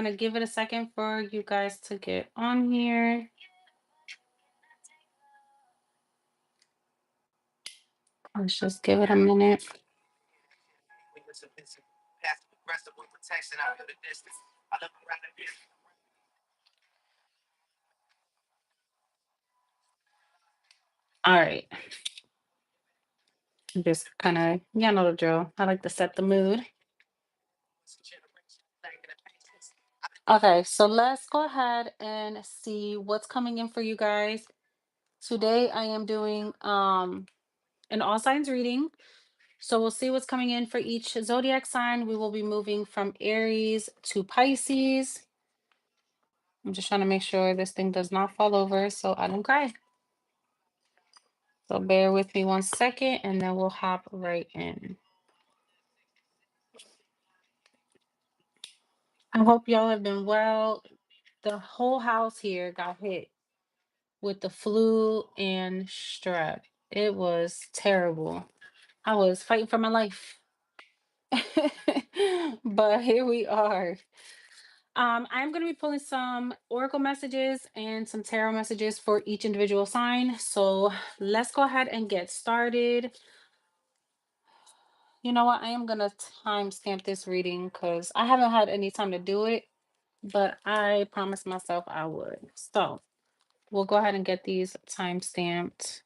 gonna give it a second for you guys to get on here. Let's just give it a minute. All right. Just kind of, yeah, know the drill. I like to set the mood. Okay, so let's go ahead and see what's coming in for you guys. Today I am doing an all signs reading. So we'll see what's coming in for each zodiac sign. We will be moving from Aries to Pisces. I'm just trying to make sure this thing does not fall over so I don't cry. So bear with me 1 second and then we'll hop right in. I hope y'all have been well. The whole house here got hit with the flu and strep. It was terrible. I was fighting for my life. But here we are. I'm going to be pulling some oracle messages and some tarot messages for each individual sign. So let's go ahead and get started. You know what? I am going to timestamp this reading because I haven't had any time to do it, but I promised myself I would. So we'll go ahead and get these time stamped.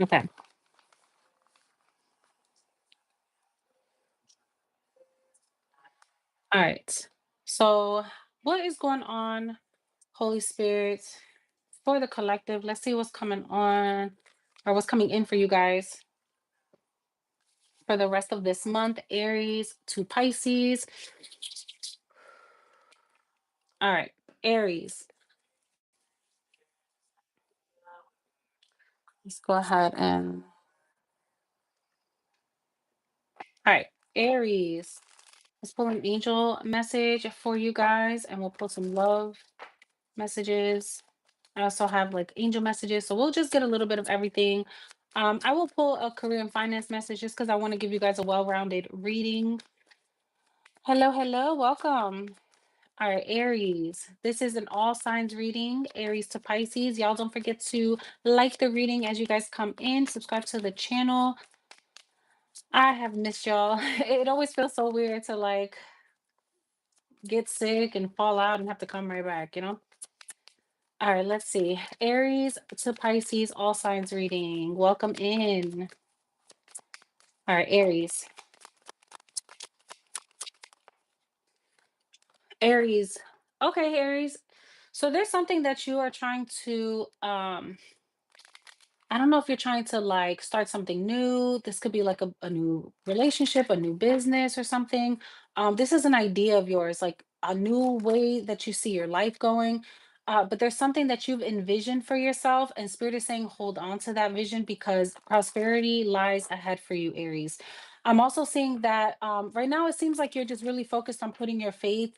Okay. All right. So, what is going on, Holy Spirit, for the collective? Let's see what's coming on or what's coming in for you guys for the rest of this month, Aries to Pisces. All right, Aries. Let's go ahead and. All right, Aries. Let's pull an angel message for you guys and we'll pull some love messages. I also have like angel messages. So we'll just get a little bit of everything. I will pull a career and finance message just because I want to give you guys a well-rounded reading. Hello, hello, welcome. All right, Aries. This is an all signs reading, Aries to Pisces. Y'all don't forget to like the reading as you guys come in, subscribe to the channel. I have missed y'all. It always feels so weird to like get sick and fall out and have to come right back, you know? All right, let's see. Aries to Pisces, all signs reading. Welcome in. All right, Aries. Aries. Okay, Aries. So there's something that you are trying to I don't know if you're trying to like start something new. This could be like a new relationship, a new business or something. This is an idea of yours, like a new way that you see your life going. But there's something that you've envisioned for yourself, and Spirit is saying hold on to that vision because prosperity lies ahead for you, Aries. I'm also seeing that right now it seems like you're just really focused on putting your faith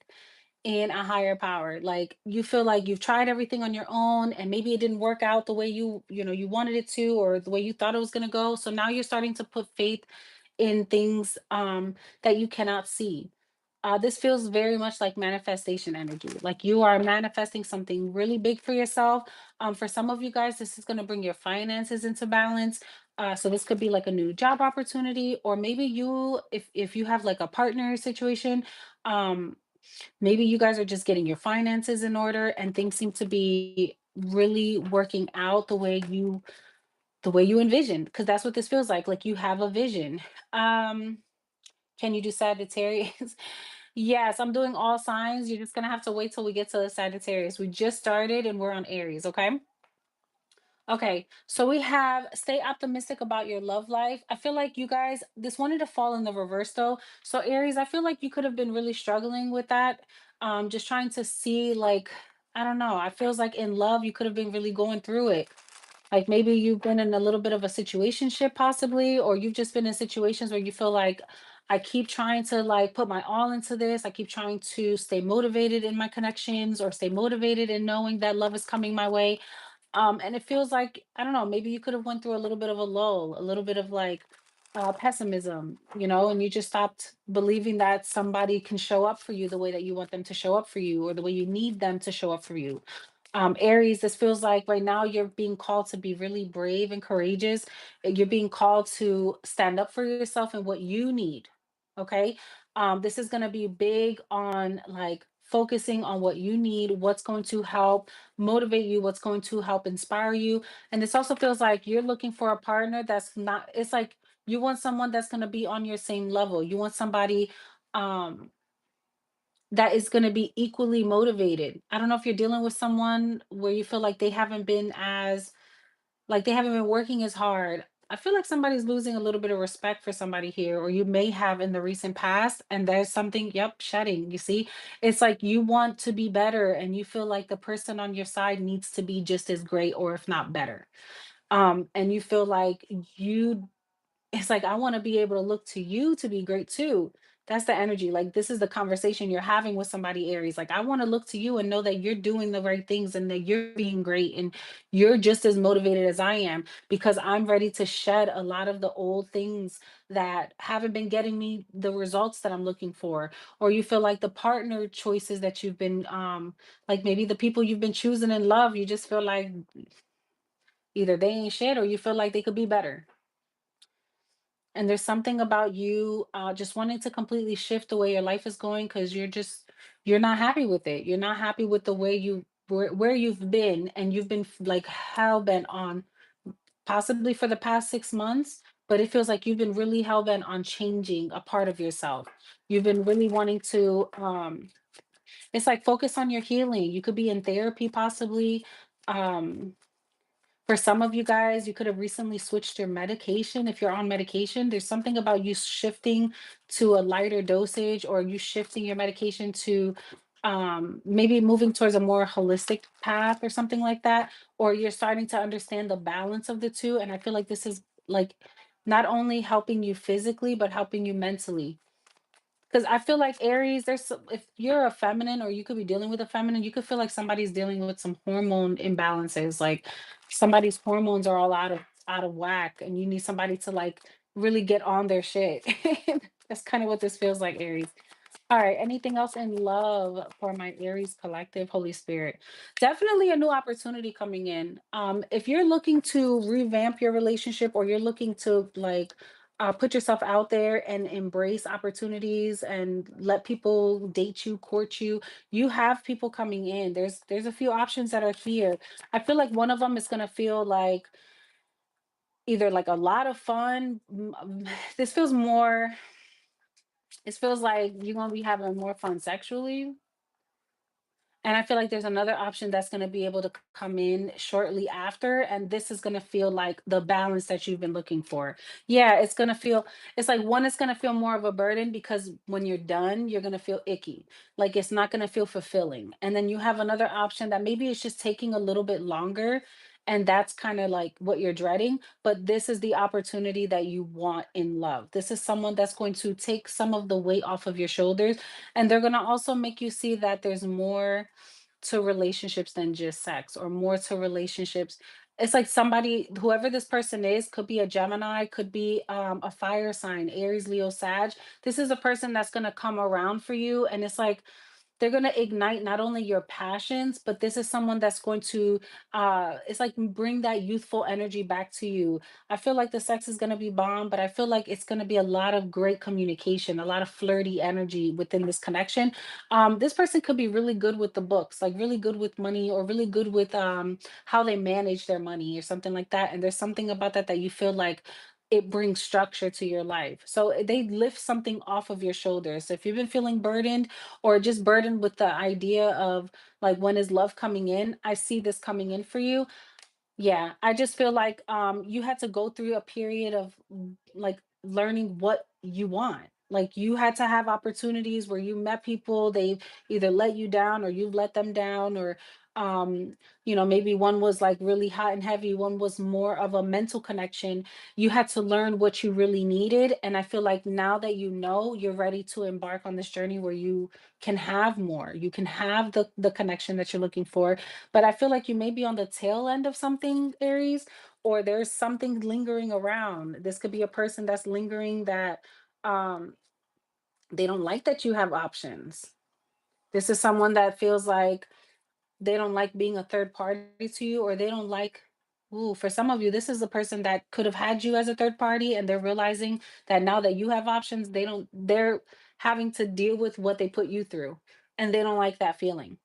in a higher power. Like you feel like you've tried everything on your own and maybe it didn't work out the way you wanted it to or the way you thought it was going to go. So now you're starting to put faith in things that you cannot see. This feels very much like manifestation energy. Like you are manifesting something really big for yourself. For some of you guys, this is going to bring your finances into balance. So this could be like a new job opportunity, or maybe if you have like a partner situation, um, maybe you guys are just getting your finances in order and things seem to be really working out the way you envisioned because that's what this feels like you have a vision. um can you do Sagittarius? Yes, I'm doing all signs. You're just gonna have to wait till we get to the Sagittarius. We just started and we're on Aries. Okay. Okay, so we have stay optimistic about your love life. I feel like you guys, this wanted to fall in the reverse though. So Aries, I feel like you could have been really struggling with that. Just trying to see like, I don't know. I feels like in love you could have been really going through it. Like maybe you've been in a little bit of a situationship possibly, or you've just been in situations where you feel like I keep trying to like put my all into this. I keep trying to stay motivated in my connections or stay motivated in knowing that love is coming my way, and it feels like, I don't know, maybe you could have went through a little bit of a lull, a little bit of like, pessimism, and you just stopped believing that somebody can show up for you the way that you want them to show up for you, or the way you need them to show up for you. Aries, this feels like right now you're being called to be really brave and courageous. You're being called to stand up for yourself and what you need. Okay. This is going to be big on like focusing on what you need, what's going to help motivate you, what's going to help inspire you. And this also feels like you're looking for a partner that's not, it's like you want someone that's going to be on your same level. You want somebody um that is going to be equally motivated. I don't know if you're dealing with someone where you feel like they haven't been working as hard. I feel like somebody's losing a little bit of respect for somebody here, or you may have in the recent past, and there's something, yep, shedding. You see, it's like you want to be better, and you feel like the person on your side needs to be just as great, or if not better. And you feel like you it's like, I wanna be able to look to you to be great too. That's the energy, like, this is the conversation you're having with somebody, Aries, like, I wanna look to you and know that you're doing the right things and that you're being great and you're just as motivated as I am, because I'm ready to shed a lot of the old things that haven't been getting me the results that I'm looking for. Or you feel like the partner choices that you've been, like, maybe the people you've been choosing in love, you just feel like either they ain't shit or you feel like they could be better. And there's something about you just wanting to completely shift the way your life is going, because you're not happy with it. You're not happy with the way where you've been, and you've been like hell bent on, possibly for the past 6 months. But it feels like you've been really hell bent on changing a part of yourself. You've been really wanting to it's like focus on your healing. You could be in therapy possibly. Um, for some of you guys, you could have recently switched your medication. If you're on medication, there's something about you shifting to a lighter dosage, or you shifting your medication to maybe moving towards a more holistic path or something like that. Or you're starting to understand the balance of the two. And I feel like this is like not only helping you physically, but helping you mentally. Because I feel like Aries, if you're a feminine, or you could be dealing with a feminine, you could feel like somebody's dealing with some hormone imbalances. Like somebody's hormones are all out of whack, and you need somebody to like really get on their shit. That's kind of what this feels like, Aries. All right. Anything else in love for my Aries collective, Holy Spirit? Definitely a new opportunity coming in. If you're looking to revamp your relationship, or you're looking to like put yourself out there and embrace opportunities and let people date you, court you, you have people coming in. There's a few options that are here. I feel like one of them is gonna feel like either like a lot of fun. This feels more. This feels like you're gonna be having more fun sexually. And I feel like there's another option that's going to be able to come in shortly after. And this is going to feel like the balance that you've been looking for. Yeah, it's like one is going to feel more of a burden, because when you're done, you're going to feel icky. Like it's not going to feel fulfilling. And then you have another option that maybe it's just taking a little bit longer. And that's kind of like what you're dreading. But this is the opportunity that you want in love. This is someone that's going to take some of the weight off of your shoulders. And they're going to also make you see that there's more to relationships than just sex, or more to relationships. It's like somebody, whoever this person is, could be a Gemini, could be a fire sign, Aries, Leo, Sag. This is a person that's going to come around for you. And it's like they're going to ignite not only your passions, but this is someone that's going to it's like bring that youthful energy back to you. I feel like the sex is going to be bomb, but I feel like it's going to be a lot of great communication, a lot of flirty energy within this connection. This person could be really good with the books, like really good with money, or really good with how they manage their money or something like that. And there's something about that that you feel like it brings structure to your life. So they lift something off of your shoulders. So if you've been feeling burdened, or just burdened with the idea of like, when is love coming in? I see this coming in for you. Yeah, I just feel like you had to go through a period of like learning what you want. Like you had to have opportunities where you met people, they've either let you down or you've let them down, or um maybe one was like really hot and heavy, one was more of a mental connection. You had to learn what you really needed, and I feel like now that you know, you're ready to embark on this journey where you can have more. You can have the connection that you're looking for. But I feel like you may be on the tail end of something, Aries, or there's something lingering around. This could be a person that's lingering that um they don't like that you have options. This is someone that feels like they don't like being a third party to you, or they don't like, ooh, for some of you, this is a person that could have had you as a third party, and they're realizing that now that you have options, they're having to deal with what they put you through, and they don't like that feeling.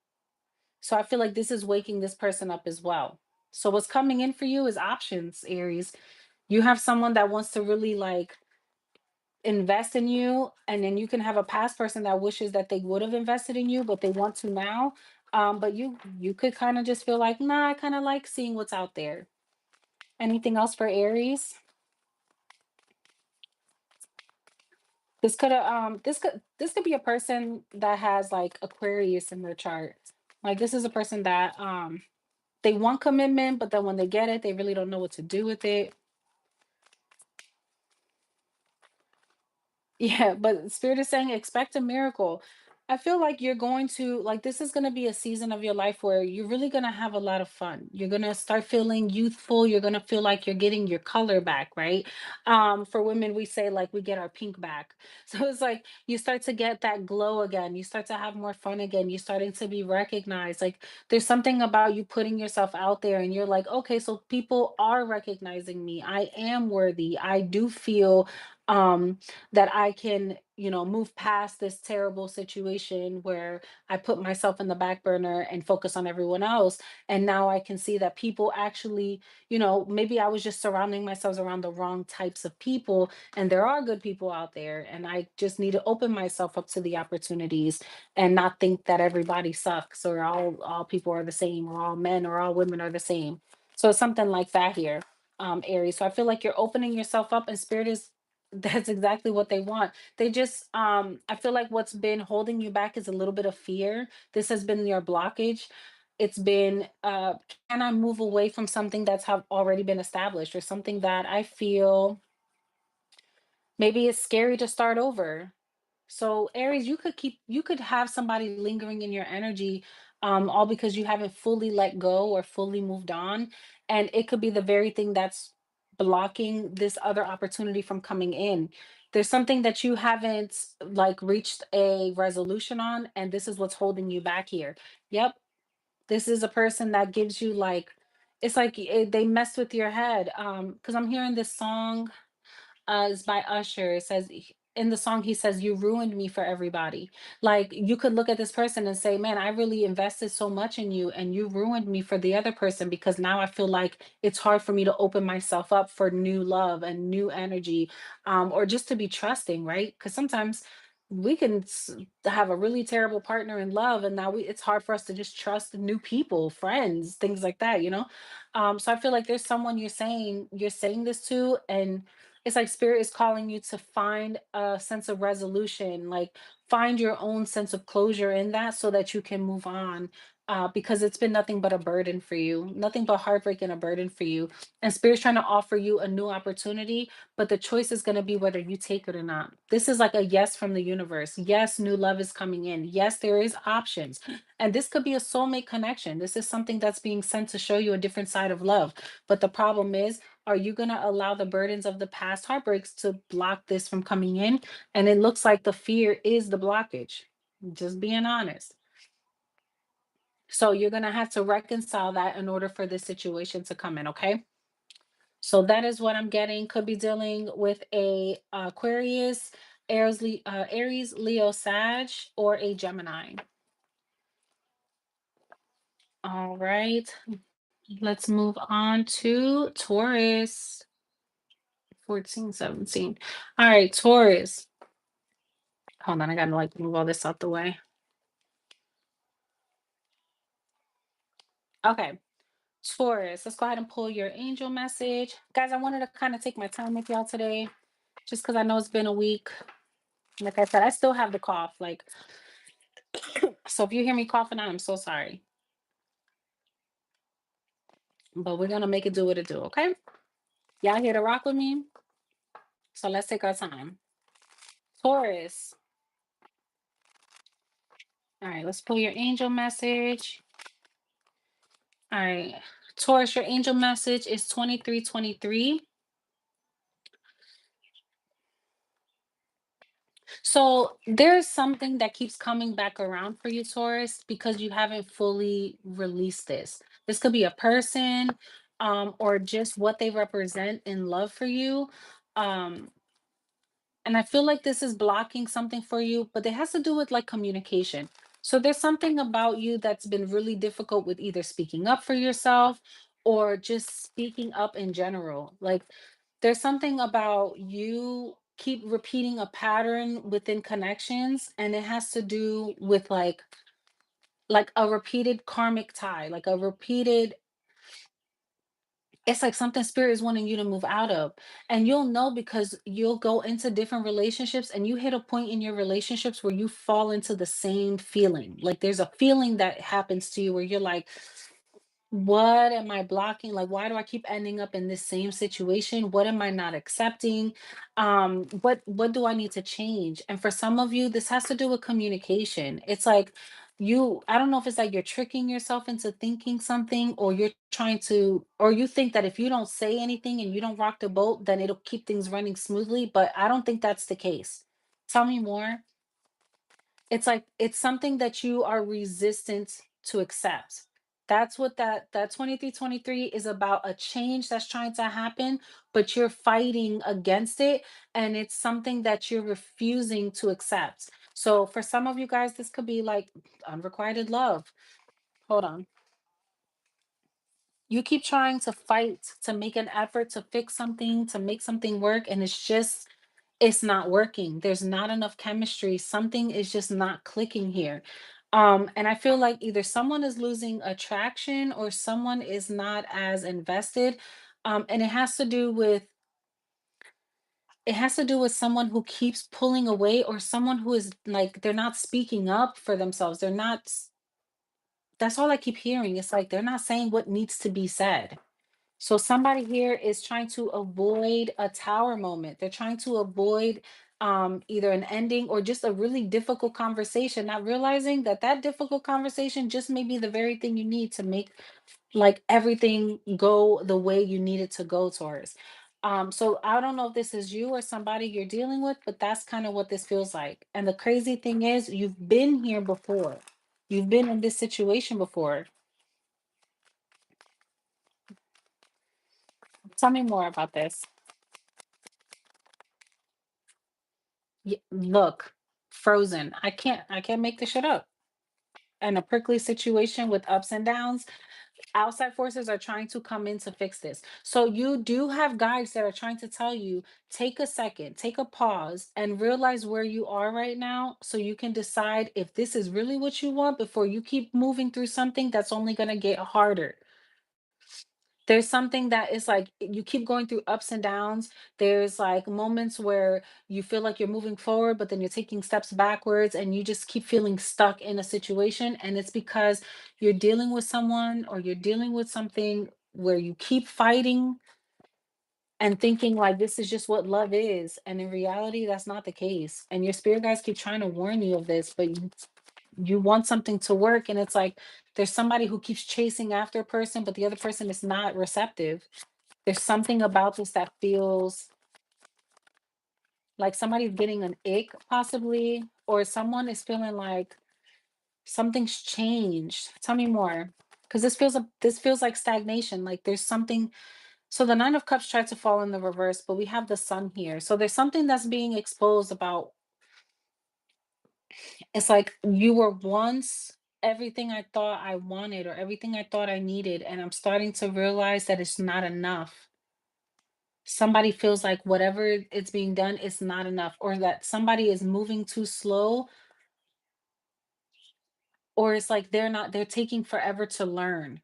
So I feel like this is waking this person up as well. So what's coming in for you is options, Aries. You have someone that wants to really like invest in you, and then you can have a past person that wishes that they would have invested in you but they want to now. But you could kind of just feel like, nah, I kind of like seeing what's out there. Anything else for Aries? This could be a person that has like Aquarius in their chart. Like this is a person that they want commitment, but then when they get it they really don't know what to do with it. Yeah, but Spirit is saying expect a miracle. I feel like you're going to like this is going to be a season of your life where you're really going to have a lot of fun. You're going to start feeling youthful. You're going to feel like you're getting your color back, right? For women we say like we get our pink back. So it's like you start to get that glow again. You start to have more fun again. You're starting to be recognized. Like there's something about you putting yourself out there and you're like, "Okay, so people are recognizing me. I am worthy. I do feel that I can, move past this terrible situation where I put myself in the back burner and focus on everyone else. And now I can see that people actually, maybe I was just surrounding myself around the wrong types of people. And there are good people out there. And I just need to open myself up to the opportunities and not think that everybody sucks or all people are the same or all men or all women are the same. So it's something like that here, Aries. So I feel like you're opening yourself up and spirit is that's exactly what they want. They just I feel like what's been holding you back is a little bit of fear. This has been your blockage. It's been can I move away from something that's have already been established or something that I feel maybe it's scary to start over. So Aries, you could have somebody lingering in your energy, all because you haven't fully let go or fully moved on. And it could be the very thing that's blocking this other opportunity from coming in. There's something that you haven't like reached a resolution on, and this is what's holding you back here. Yep. This is a person that gives you like it's like they mess with your head. Because I'm hearing this song is by Usher. It says in the song he says, "You ruined me for everybody." Like you could look at this person and say, "Man, I really invested so much in you, and you ruined me for the other person because now I feel like it's hard for me to open myself up for new love and new energy, or just to be trusting, right? Because sometimes." We can have a really terrible partner in love, and now it's hard for us to just trust new people, friends, things like that. So I feel like there's someone you're saying this to, and it's like spirit is calling you to find a sense of resolution, like find your own sense of closure in that so that you can move on. Because it's been nothing but a burden for you, nothing but heartbreak and a burden for you. And spirit's trying to offer you a new opportunity, but the choice is going to be whether you take it or not. This is like a yes from the universe. Yes, new love is coming in. Yes, there is options. And this could be a soulmate connection. This is something that's being sent to show you a different side of love. But the problem is, are you going to allow the burdens of the past heartbreaks to block this from coming in? And it looks like the fear is the blockage. Just being honest. So you're going to have to reconcile that in order for this situation to come in, okay? So that is what I'm getting. Could be dealing with a Aquarius, Aries, Leo, Sag, or a Gemini. All right. Let's move on to Taurus. 14, 17. All right, Taurus. Hold on, I gotta like move all this out the way. Okay, Taurus, let's go ahead and pull your angel message. Guys, I wanted to kind of take my time with y'all today, just because I know it's been a week. Like I said, I still have the cough. Like, so if you hear me coughing, I'm so sorry. But we're gonna make it do what it do, okay? Y'all here to rock with me? So let's take our time. Taurus. All right, let's pull your angel message. All right. Taurus, your angel message is 2323. So there's something that keeps coming back around for you, Taurus, because you haven't fully released this. This could be a person, or just what they represent in love for you. Um, and I feel like this is blocking something for you, but it has to do with like communication. So there's something about you that's been really difficult with either speaking up for yourself or just speaking up in general. Like there's something about you keep repeating a pattern within connections, and it has to do with like a repeated karmic tie, like a repeated, it's like something spirit is wanting you to move out of. And you'll know because you'll go into different relationships and you hit a point in your relationships where you fall into the same feeling. Like there's a feeling that happens to you where you're like, what am I blocking? Like, why do I keep ending up in this same situation? What am I not accepting? What do I need to change? And for some of you, this has to do with communication. It's like I don't know if it's like you're tricking yourself into thinking something, or you're trying to, or you think that if you don't say anything and you don't rock the boat, then it'll keep things running smoothly. But I don't think that's the case. Tell me more. It's like it's something that you are resistant to accept. That's what that 2323 is about, a change that's trying to happen, but you're fighting against it, and it's something that you're refusing to accept. So for some of you guys, this could be like unrequited love. Hold on. You keep trying to fight, to make an effort to fix something, to make something work, and it's not working. There's not enough chemistry. Something is just not clicking here. And I feel like either someone is losing attraction or someone is not as invested. And it has to do with someone who keeps pulling away, or someone who is like they're not speaking up for themselves. That's all I keep hearing. It's like they're not saying what needs to be said. So somebody here is trying to avoid a tower moment. They're trying to avoid either an ending or just a really difficult conversation, not realizing that that difficult conversation just may be the very thing you need to make like everything go the way you need it to go towards. So I don't know if this is you or somebody you're dealing with, but that's kind of what this feels like. And the crazy thing is, you've been here before. You've been in this situation before. Tell me more about this. Look, Frozen. I can't make this shit up. And a prickly situation with ups and downs, outside forces are trying to come in to fix this. So you do have guides that are trying to tell you, take a second, take a pause, and realize where you are right now so you can decide if this is really what you want before you keep moving through something that's only going to get harder. There's something that is like you keep going through ups and downs. There's like moments where you feel like you're moving forward, but then you're taking steps backwards and you just keep feeling stuck in a situation. And it's because you're dealing with someone or you're dealing with something where you keep fighting and thinking like this is just what love is. And in reality, that's not the case. And your spirit guys keep trying to warn you of this, but you want something to work, and it's like there's somebody who keeps chasing after a person, but the other person is not receptive. There's something about this that feels like somebody's getting an ick, possibly, or someone is feeling like something's changed. Tell me more, because this feels like stagnation. Like there's something. So the Nine of Cups tried to fall in the reverse, but we have the Sun here. So there's something that's being exposed about. It's like you were once everything I thought I wanted or everything I thought I needed, and I'm starting to realize that it's not enough. Somebody feels like whatever it's being done is not enough, or that somebody is moving too slow, or it's like they're taking forever to learn.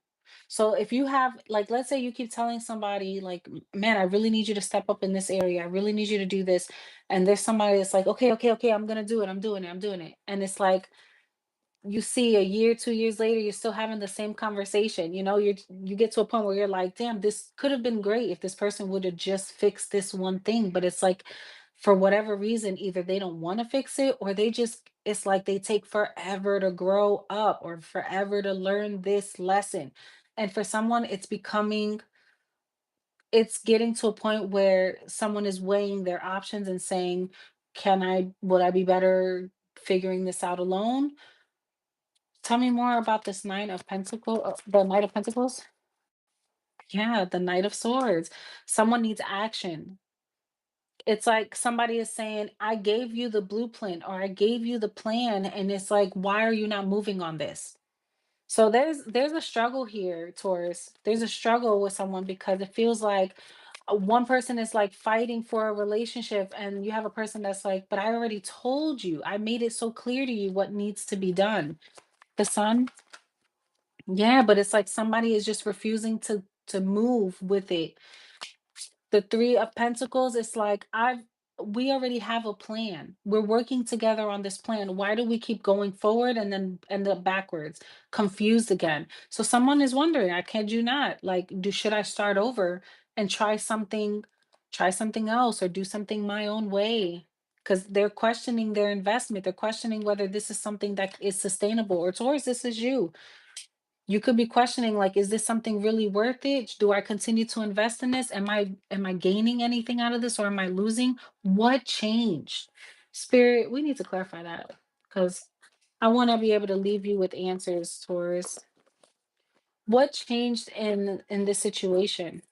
So if you have like, let's say you keep telling somebody like, Man, I really need you to step up in this area. I really need you to do this." And there's somebody that's like, "Okay, okay, okay, I'm gonna do it. I'm doing it. I'm doing it." And it's like you see a year, 2 years later, you're still having the same conversation. You get to a point where you're like, damn, this could have been great if this person would have just fixed this one thing. But it's like, for whatever reason, either they don't want to fix it, or it's like they take forever to grow up or forever to learn this lesson. And for someone, it's getting to a point where someone is weighing their options and saying, would I be better figuring this out alone? Tell me more about this the Knight of Pentacles. Yeah, the Knight of Swords. Someone needs action. It's like somebody is saying, I gave you the blueprint or I gave you the plan. And it's like, why are you not moving on this? So there's a struggle here, Taurus. There's a struggle with someone because it feels like one person is like fighting for a relationship, and you have a person that's like, but I already told you. I made it so clear to you what needs to be done. The sun, yeah, but it's like somebody is just refusing to move with it. The 3 of Pentacles, it's like, we already have a plan. We're working together on this plan. Why do we keep going forward and then end up backwards, confused again? So someone is wondering, I kid you not, like, should I start over and try something else or do something my own way? Because they're questioning their investment. They're questioning whether this is something that is sustainable, or Taurus, this is you. You could be questioning, like, is this something really worth it? Do I continue to invest in this? Am I gaining anything out of this, or am I losing? What changed? Spirit, we need to clarify that, because I want to be able to leave you with answers, Taurus. What changed in this situation?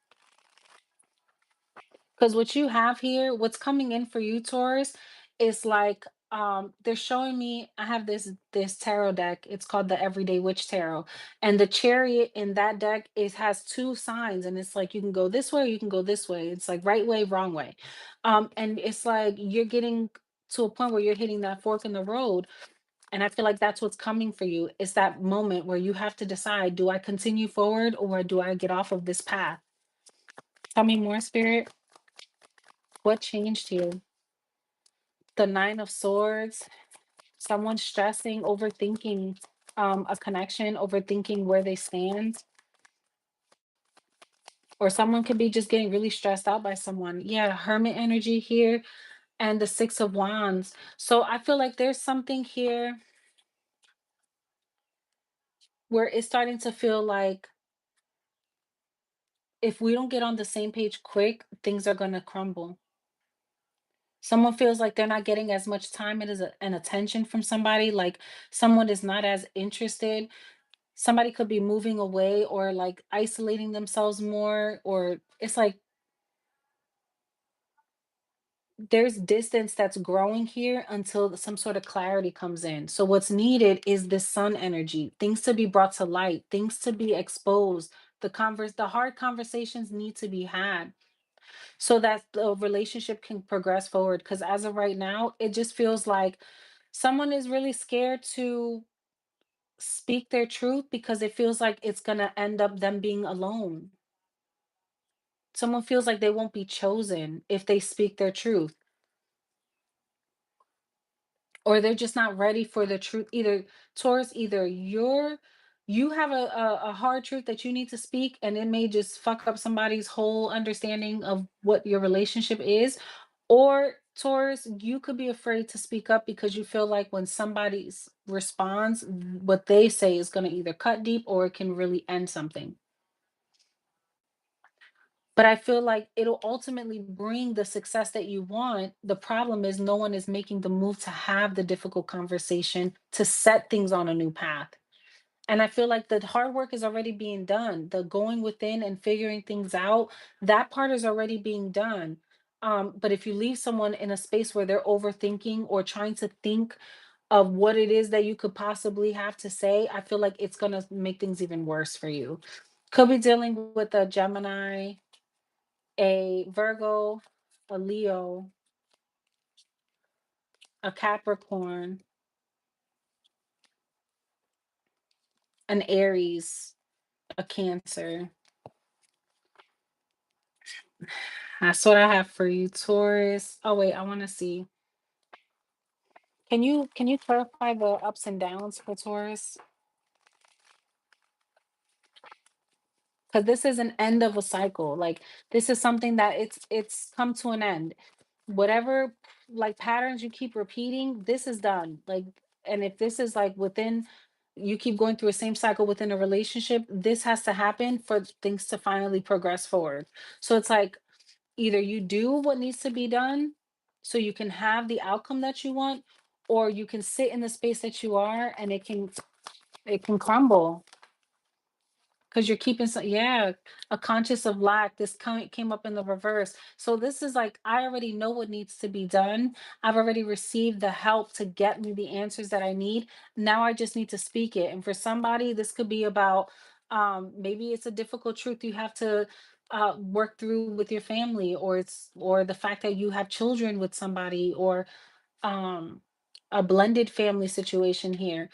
Because what you have here, what's coming in for you, Taurus, is like, they're showing me, I have this tarot deck. It's called the Everyday Witch Tarot. And the chariot in that deck has two signs, and it's like you can go this way, or you can go this way. It's like right way, wrong way. And it's like you're getting to a point where you're hitting that fork in the road. And I feel like that's what's coming for you. It's that moment where you have to decide, do I continue forward or do I get off of this path? Tell me more, Spirit. What changed here? The Nine of Swords, someone stressing, overthinking a connection, overthinking where they stand, or someone could be just getting really stressed out by someone. Yeah, Hermit energy here, and the Six of Wands. So I feel like there's something here where it's starting to feel like if we don't get on the same page quick, things are going to crumble. Someone feels like they're not getting as much time and attention from somebody, like someone is not as interested. Somebody could be moving away or like isolating themselves more, or it's like there's distance that's growing here until some sort of clarity comes in. So what's needed is this sun energy, things to be brought to light, things to be exposed. The hard conversations need to be had so that the relationship can progress forward, because as of right now, it just feels like someone is really scared to speak their truth because it feels like it's going to end up them being alone. Someone feels like they won't be chosen if they speak their truth, or they're just not ready for the truth. Either Taurus, either you have a hard truth that you need to speak, and it may just fuck up somebody's whole understanding of what your relationship is, or Taurus, you could be afraid to speak up because you feel like when responds, what they say is going to either cut deep or it can really end something. But I feel like it'll ultimately bring the success that you want. The problem is no one is making the move to have the difficult conversation to set things on a new path. And I feel like the hard work is already being done. The going within and figuring things out, that part is already being done. But if you leave someone in a space where they're overthinking or trying to think of what it is that you could possibly have to say, I feel like it's going to make things even worse for you. Could be dealing with a Gemini, a Virgo, a Leo, a Capricorn, an Aries, a Cancer. That's what I have for you, Taurus. Oh wait, I want to see. Can you clarify the ups and downs for Taurus? Because this is an end of a cycle. Like this is something that it's come to an end. Whatever like patterns you keep repeating, this is done. Like, and if this is like within you keep going through a same cycle within a relationship, this has to happen for things to finally progress forward. So it's like either you do what needs to be done so you can have the outcome that you want, or you can sit in the space that you are and it can crumble. Because you're keeping some, yeah, a conscious of lack. This came up in the reverse. So this is like, I already know what needs to be done. I've already received the help to get me the answers that I need. Now I just need to speak it. And for somebody, this could be about maybe it's a difficult truth you have to work through with your family, or or the fact that you have children with somebody, or um a blended family situation here.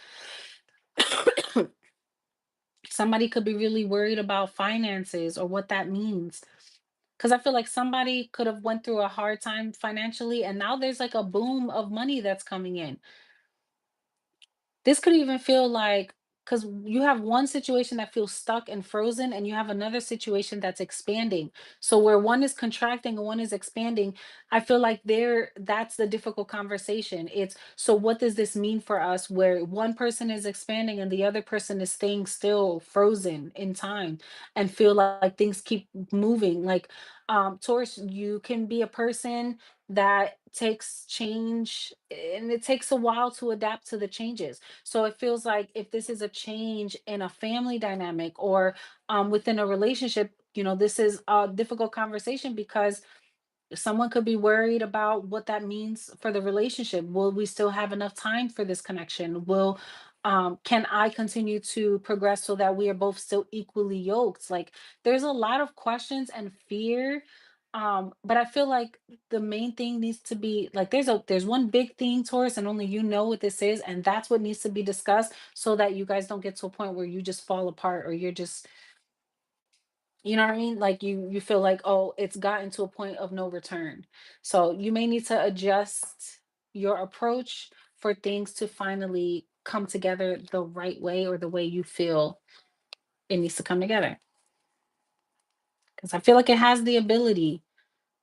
Somebody could be really worried about finances or what that means. Because I feel like somebody could have went through a hard time financially, and now there's like a boom of money that's coming in. This could even feel like, because you have one situation that feels stuck and frozen, and you have another situation that's expanding. So where one is contracting and one is expanding, I feel like that's the difficult conversation. It's, so what does this mean for us, where one person is expanding and the other person is staying still, frozen in time, and feel like things keep moving. Like Taurus, you can be a person that takes change, and it takes a while to adapt to the changes. So it feels like if this is a change in a family dynamic, or within a relationship, this is a difficult conversation, because someone could be worried about what that means for the relationship. Will we still have enough time for this connection? Can I continue to progress so that we are both still equally yoked? Like, there's a lot of questions and fear. But I feel like the main thing needs to be like, there's one big thing, Taurus, and only you know what this is, and that's what needs to be discussed, so that you guys don't get to a point where you just fall apart, or you're just, you know what I mean? Like, you feel like, oh, it's gotten to a point of no return. So you may need to adjust your approach for things to finally come together the right way, or the way you feel it needs to come together. Because I feel like it has the ability,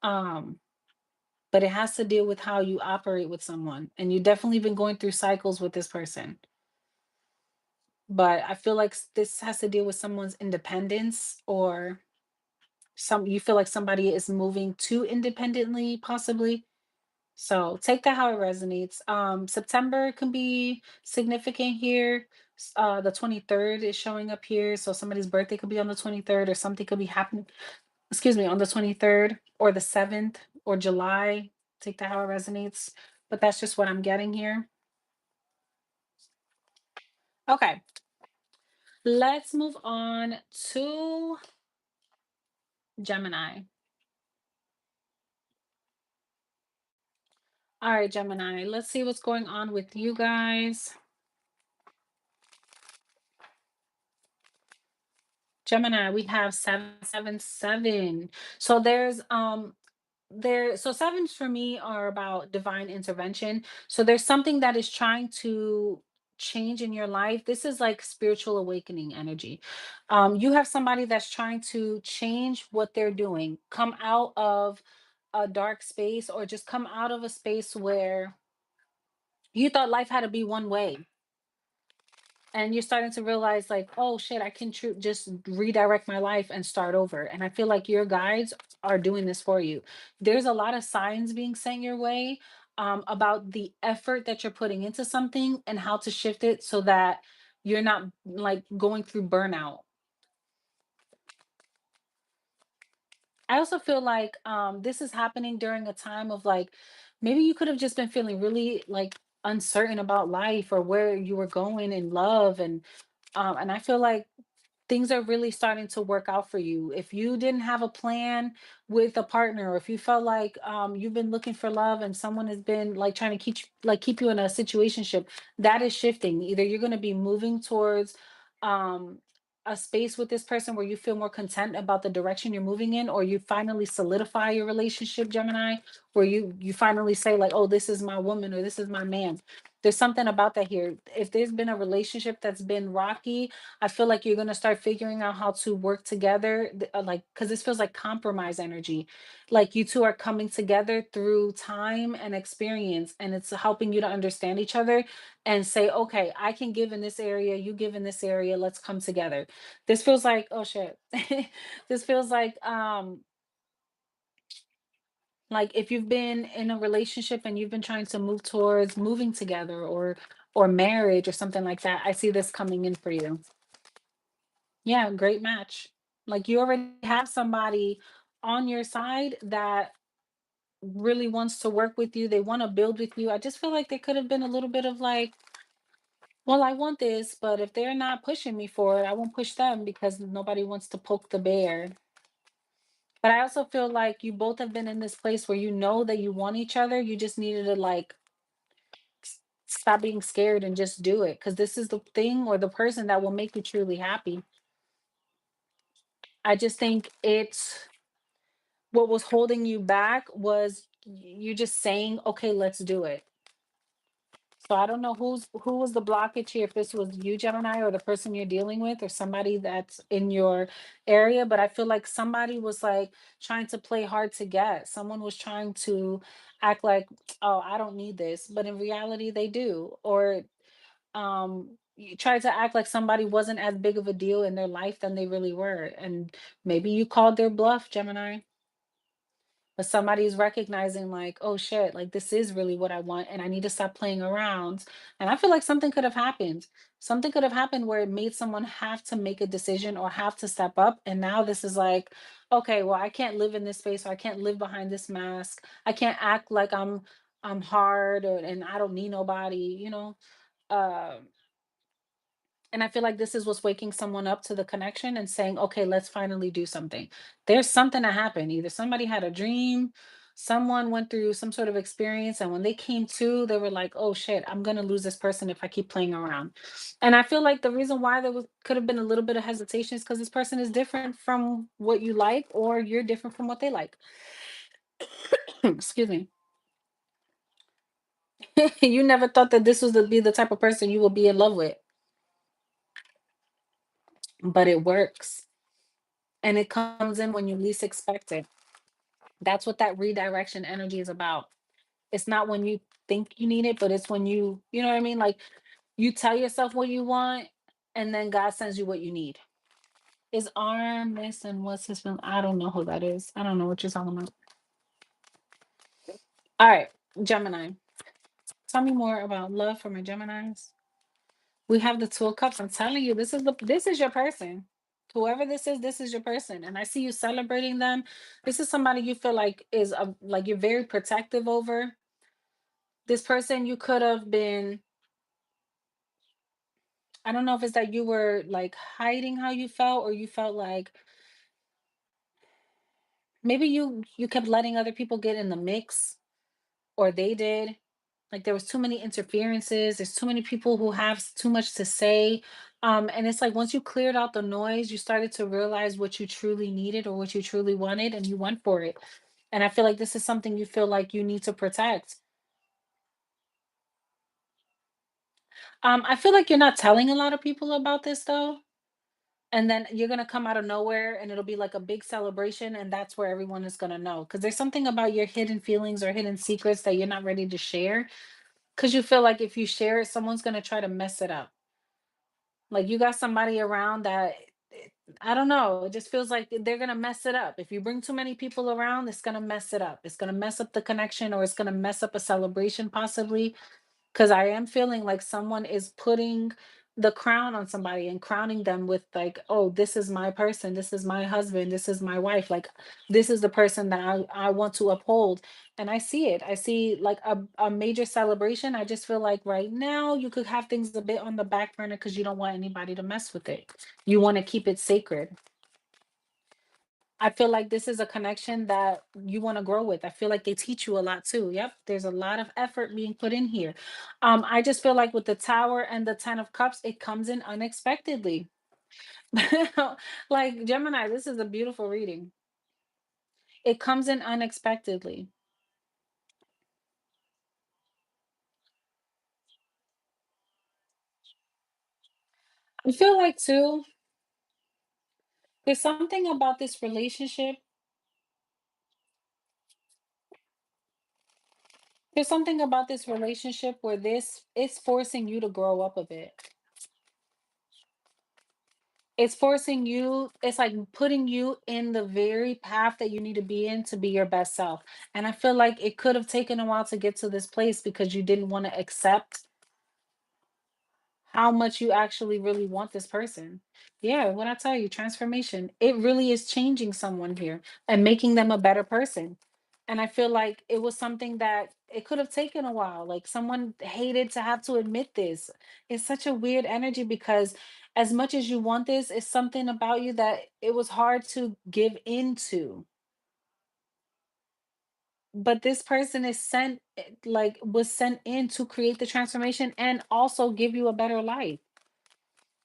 um, but it has to deal with how you operate with someone. And you definitely been going through cycles with this person. But I feel like this has to deal with someone's independence, or you feel like somebody is moving too independently, possibly. So take that how it resonates. September can be significant here. The 23rd is showing up here. So somebody's birthday could be on the 23rd, or something could be happening, excuse me, on the 23rd or the 7th, or July. Take that how it resonates. But that's just what I'm getting here. Okay, let's move on to Gemini. All right, Gemini, let's see what's going on with you guys. Gemini, we have 777. So so sevens for me are about divine intervention. So there's something that is trying to change in your life. This is like spiritual awakening energy. You have somebody that's trying to change what they're doing, come out of a dark space, or just come out of a space where you thought life had to be one way, and you're starting to realize, like, oh shit, I can just redirect my life and start over. And I feel like your guides are doing this for you. There's a lot of signs being sent your way, about the effort that you're putting into something, and how to shift it so that you're not like going through burnout. I also feel like this is happening during a time of like, maybe you could have just been feeling really like uncertain about life, or where you were going in love. And I feel like things are really starting to work out for you. If you didn't have a plan with a partner, or if you felt like you've been looking for love, and someone has been like trying to keep you in a situationship, that is shifting. Either you're going to be moving towards um, a space with this person where you feel more content about the direction you're moving in, or you finally solidify your relationship, Gemini, where you finally say like, oh, this is my woman, or this is my man. There's something about that here. If there's been a relationship that's been rocky, I feel like you're gonna start figuring out how to work together, like because this feels like compromise energy. Like you two are coming together through time and experience, and it's helping you to understand each other and say, okay, I can give in this area, you give in this area, let's come together. This feels like, oh shit. This feels like if you've been in a relationship and you've been trying to move towards moving together or marriage or something like that, I see this coming in for you. Yeah, great match. Like you already have somebody on your side that really wants to work with you. They want to build with you. I just feel like there could have been a little bit of like, well, I want this, but if they're not pushing me for it, I won't push them because nobody wants to poke the bear. But I also feel like you both have been in this place where you know that you want each other. You just needed to like stop being scared and just do it, because this is the thing or the person that will make you truly happy. I just think it's what was holding you back was you just saying, okay, let's do it. So I don't know who was the blockage here, if this was you, Gemini, or the person you're dealing with, or somebody that's in your area. But I feel like somebody was like trying to play hard to get. Someone was trying to act like, oh, I don't need this, but in reality they do. Or you try to act like somebody wasn't as big of a deal in their life than they really were, and maybe you called their bluff, Gemini. But somebody's recognizing like, oh shit, like this is really what I want and I need to stop playing around. And I feel like something could have happened. Something could have happened where it made someone have to make a decision or have to step up, and now this is like, okay, well, I can't live in this space, or I can't live behind this mask. I can't act like I'm hard, and I don't need nobody, uh and I feel like this is what's waking someone up to the connection and saying, okay, let's finally do something. There's something that happened. Either somebody had a dream, someone went through some sort of experience, and when they came to, they were like, oh shit, I'm going to lose this person if I keep playing around. And I feel like the reason why could have been a little bit of hesitation is because this person is different from what you like, or you're different from what they like. Excuse me. You never thought that this was be the type of person you will be in love with, but it works. And it comes in when you least expect it. That's what that redirection energy is about. It's not when you think you need it, but it's when you know what I mean? Like you tell yourself what you want, and then God sends you what you need. Is arm missing? What's his film? I don't know who that is. I don't know what you're talking about. All right, Gemini. Tell me more about love for my Geminis. We have the Two of Cups. I'm telling you, this is your person. Whoever this is your person, and I see you celebrating them. This is somebody you feel like is like you're very protective over. This person you could have been. I don't know if it's that you were like hiding how you felt, or you felt like maybe you kept letting other people get in the mix, or they did. Like there was too many interferences. There's too many people who have too much to say. And it's like once you cleared out the noise, you started to realize what you truly needed or what you truly wanted, and you went for it. And I feel like this is something you feel like you need to protect. I feel like you're not telling a lot of people about this though. And then you're gonna come out of nowhere and it'll be like a big celebration, and that's where everyone is gonna know. Because there's something about your hidden feelings or hidden secrets that you're not ready to share. Because you feel like if you share it, someone's gonna try to mess it up. Like you got somebody around that I don't know, it just feels like they're gonna mess it up. If you bring too many people around, it's gonna mess it up. It's gonna mess up the connection, or it's gonna mess up a celebration possibly. Because I am feeling like someone is putting the crown on somebody and crowning them with like, oh, this is my person, this is my husband, this is my wife. Like this is the person that I want to uphold. And I see it. I see like a major celebration. I just feel like right now you could have things a bit on the back burner because you don't want anybody to mess with it. You want to keep it sacred. I feel like this is a connection that you want to grow with. I feel like they teach you a lot too. Yep, there's a lot of effort being put in here. I just feel like with the Tower and the Ten of Cups, it comes in unexpectedly. Like Gemini, this is a beautiful reading. It comes in unexpectedly. I feel like too, there's something about this relationship. There's something about this relationship where this it's forcing you to grow up a bit. It's forcing you, it's like putting you in the very path that you need to be in to be your best self. And I feel like it could have taken a while to get to this place because you didn't want to accept how much you actually really want this person. Yeah, when I tell you transformation, it really is changing someone here and making them a better person. And I feel like it was something that it could have taken a while. Like someone hated to have to admit this. It's such a weird energy because as much as you want this, it's something about you that it was hard to give into. But this person is sent like was sent in to create the transformation and also give you a better life.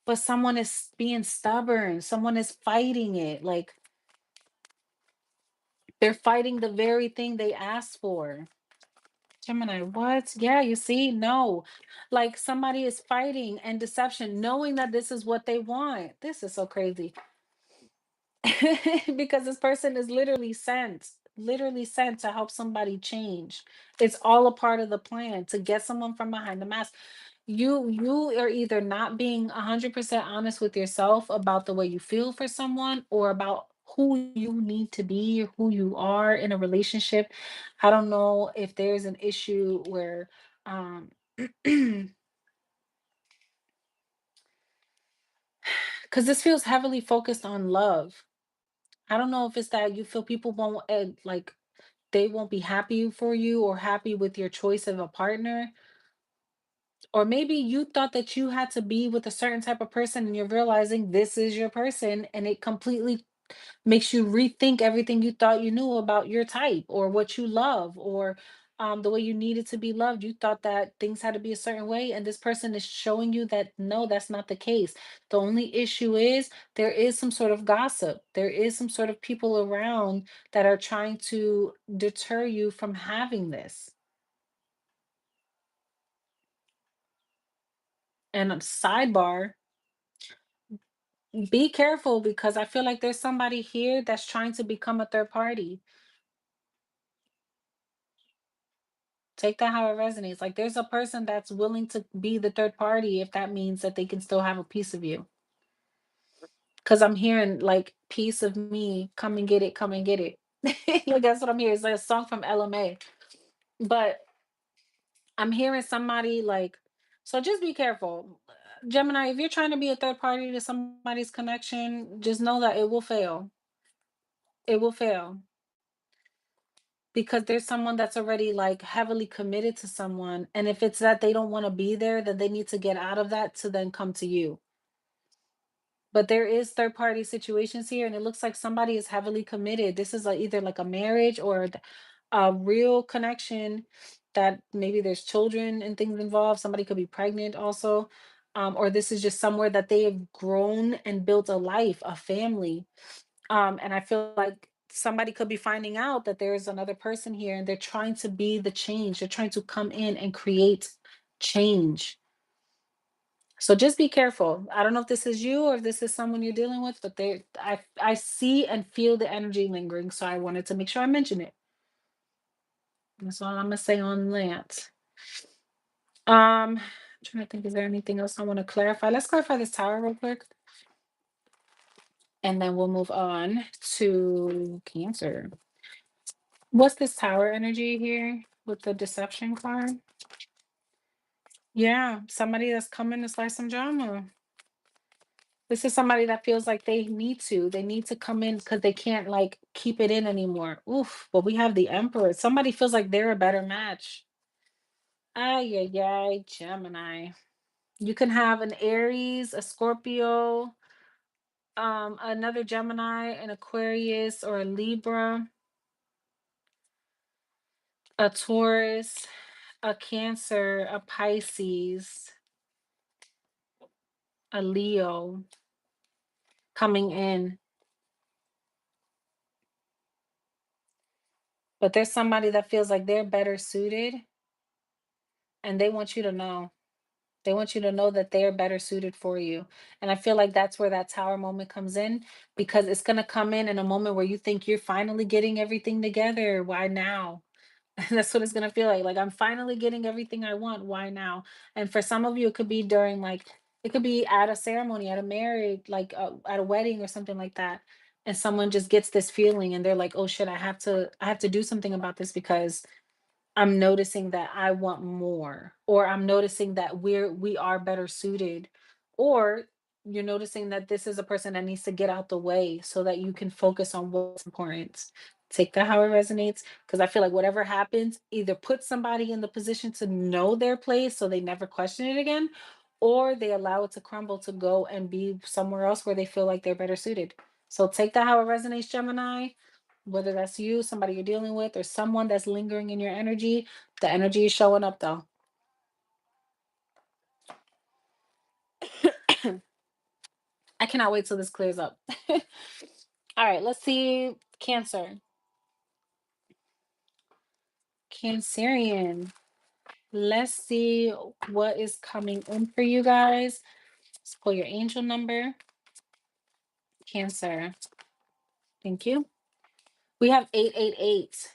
But someone is being stubborn, someone is fighting it, like, they're fighting the very thing they asked for. Gemini, what? Yeah, you see? No. Like, somebody is fighting and deception, knowing that this is what they want. This is so crazy. Because this person is literally sent to help somebody change. It's all a part of the plan to get someone from behind the mask. You are either not being 100% honest with yourself about the way you feel for someone or about who you need to be or who you are in a relationship. I don't know if there's an issue where um because this feels heavily focused on love. I don't know if it's that you feel people won't like they won't be happy for you or happy with your choice of a partner. Or maybe you thought that you had to be with a certain type of person and you're realizing this is your person and it completely makes you rethink everything you thought you knew about your type or what you love or the way you needed to be loved. You thought that things had to be a certain way, and this person is showing you that no, that's not the case. The only issue is there is some sort of gossip, there is some sort of people around that are trying to deter you from having this. And a sidebar, be careful because I feel like there's somebody here that's trying to become a third party. Take that how it resonates. Like there's a person that's willing to be the third party if that means that they can still have a piece of you. Cause I'm hearing like piece of me, come and get it, come and get it. Like that's what I'm hearing. It's like a song from LMA. But I'm hearing somebody like, so just be careful. Gemini, if you're trying to be a third party to somebody's connection, just know that it will fail. It will fail because there's someone that's already like heavily committed to someone. And if it's that they don't want to be there, then they need to get out of that to then come to you. But there is third party situations here, and it looks like somebody is heavily committed. This is either like a marriage or a real connection that maybe there's children and things involved. Somebody could be pregnant also. Or this is just somewhere that they have grown and built a life, a family. And I feel like somebody could be finding out that there's another person here and they're trying to be the change. They're trying to come in and create change. So just be careful. I don't know if this is you or if this is someone you're dealing with, but I see and feel the energy lingering. So I wanted to make sure I mention it. That's all I'm gonna say on that. I'm trying to think, is there anything else I want to clarify? Let's clarify this tower real quick. And then we'll move on to Cancer. What's this tower energy here with the deception card? Yeah, somebody that's coming to start some drama. This is somebody that feels like they need to come in because they can't like keep it in anymore. Oof, but we have the Emperor. Somebody feels like they're a better match. Ay, ay, ay, Gemini. You can have an Aries, a Scorpio, another Gemini, an Aquarius, or a Libra, a Taurus, a Cancer, a Pisces, a Leo coming in. But there's somebody that feels like they're better suited and they want you to know. They want you to know that they are better suited for you. And I feel like that's where that tower moment comes in, because it's going to come in a moment where you think you're finally getting everything together. Why now? That's what it's gonna feel like. Like, I'm finally getting everything I want. Why now? And for some of you, it could be during like, it could be at a ceremony, at a marriage, like at a wedding or something like that. And someone just gets this feeling and they're like, oh shit, I have to do something about this because I'm noticing that I want more, or I'm noticing that we are better suited, or you're noticing that this is a person that needs to get out the way so that you can focus on what's important. Take that how it resonates, because I feel like whatever happens, either put somebody in the position to know their place so they never question it again, or they allow it to crumble to go and be somewhere else where they feel like they're better suited. So take that how it resonates, Gemini, whether that's you, somebody you're dealing with, or someone that's lingering in your energy. The energy is showing up though. I cannot wait till this clears up. All right, let's see. Cancer. Cancerian. Let's see what is coming in for you guys. Let's pull your angel number. Cancer. Thank you. We have 888.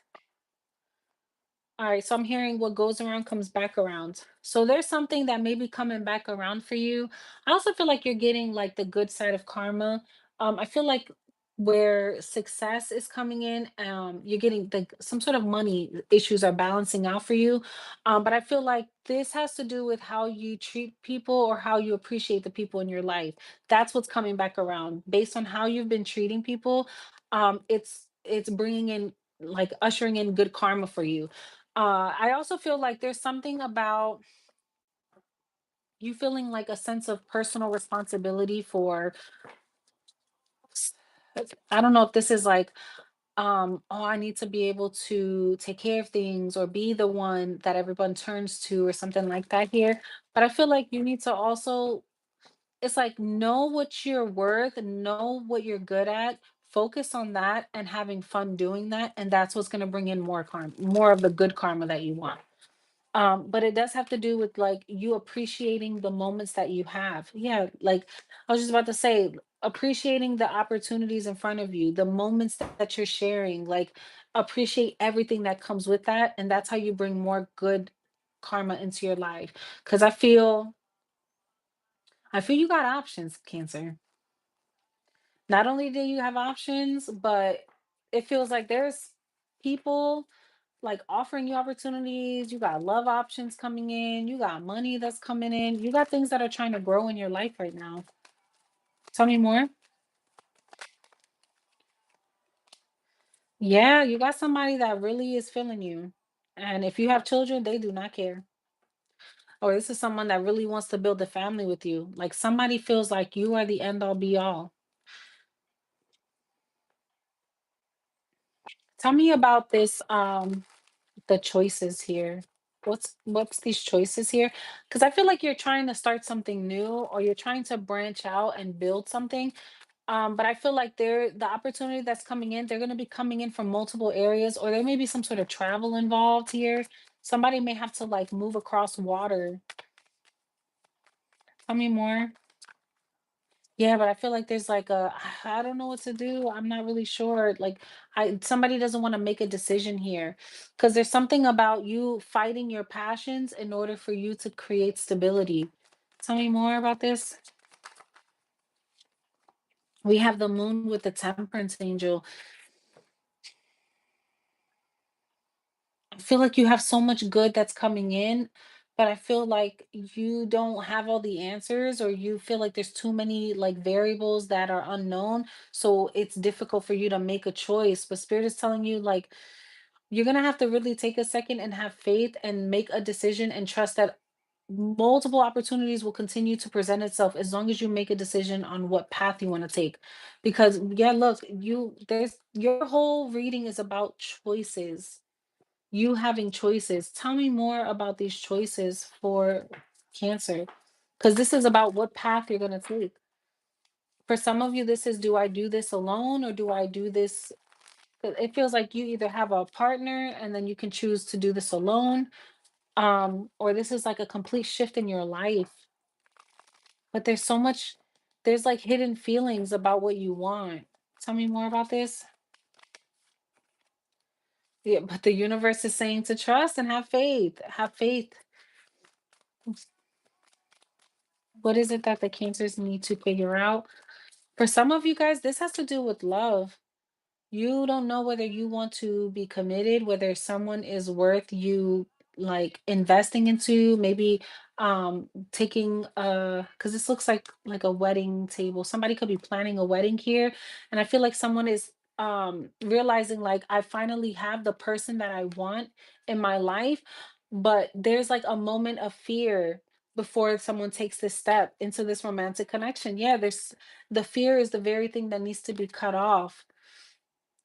All right, so I'm hearing what goes around comes back around. So there's something that may be coming back around for you. I also feel like you're getting like the good side of karma. I feel like where success is coming in, you're getting the some sort of money issues are balancing out for you. But I feel like this has to do with how you treat people or how you appreciate the people in your life. That's what's coming back around based on how you've been treating people. It's bringing in, like ushering in good karma for you. I also feel like there's something about you feeling like a sense of personal responsibility for I don't know if this is like oh, I need to be able to take care of things or be the one that everyone turns to or something like that here. But I feel like you need to also, it's like, know what you're worth, know what you're good at, focus on that and having fun doing that, and that's what's going to bring in more karma, more of the good karma that you want. But it does have to do with like you appreciating the moments that you have. Yeah, like I was just about to say, appreciating the opportunities in front of you, the moments that you're sharing, like appreciate everything that comes with that. And that's how you bring more good karma into your life. Cause I feel you got options, Cancer. Not only do you have options, but it feels like there's people like offering you opportunities. You got love options coming in. You got money that's coming in. You got things that are trying to grow in your life right now. Tell me more. Yeah, you got somebody that really is feeling you. And if you have children, they do not care. Or this is someone that really wants to build a family with you. Like somebody feels like you are the end all be all. Tell me about this the choices here. What's these choices here? Because I feel like you're trying to start something new or you're trying to branch out and build something. But I feel like the opportunity that's coming in, they're gonna be coming in from multiple areas, or there may be some sort of travel involved here. Somebody may have to like move across water. Tell me more. Yeah, but I feel like there's like a I don't know what to do. I'm not really sure. Like I somebody doesn't want to make a decision here because there's something about you fighting your passions in order for you to create stability. Tell me more about this. We have the moon with the temperance angel. I feel like you have so much good that's coming in, but I feel like you don't have all the answers, or you feel like there's too many like variables that are unknown. So it's difficult for you to make a choice. But Spirit is telling you, like, you're going to have to really take a second and have faith and make a decision and trust that multiple opportunities will continue to present itself as long as you make a decision on what path you want to take. Because, yeah, look, there's your whole reading is about choices, you having choices. Tell me more about these choices for Cancer, because this is about what path you're going to take. For some of you, this is, do I do this alone or do I do this? 'Cause it feels like you either have a partner and then you can choose to do this alone, or this is like a complete shift in your life. But there's so much, there's like hidden feelings about what you want. Tell me more about this. Yeah, but the universe is saying to trust and have faith. Have faith. What is it that the cancers need to figure out? For some of you guys, this has to do with love. You don't know whether you want to be committed, whether someone is worth you like investing into, maybe taking because this looks like a wedding table. Somebody could be planning a wedding here, and I feel like someone is realizing like I finally have the person that I want in my life, but there's like a moment of fear before someone takes this step into this romantic connection. Yeah, there's the fear is the very thing that needs to be cut off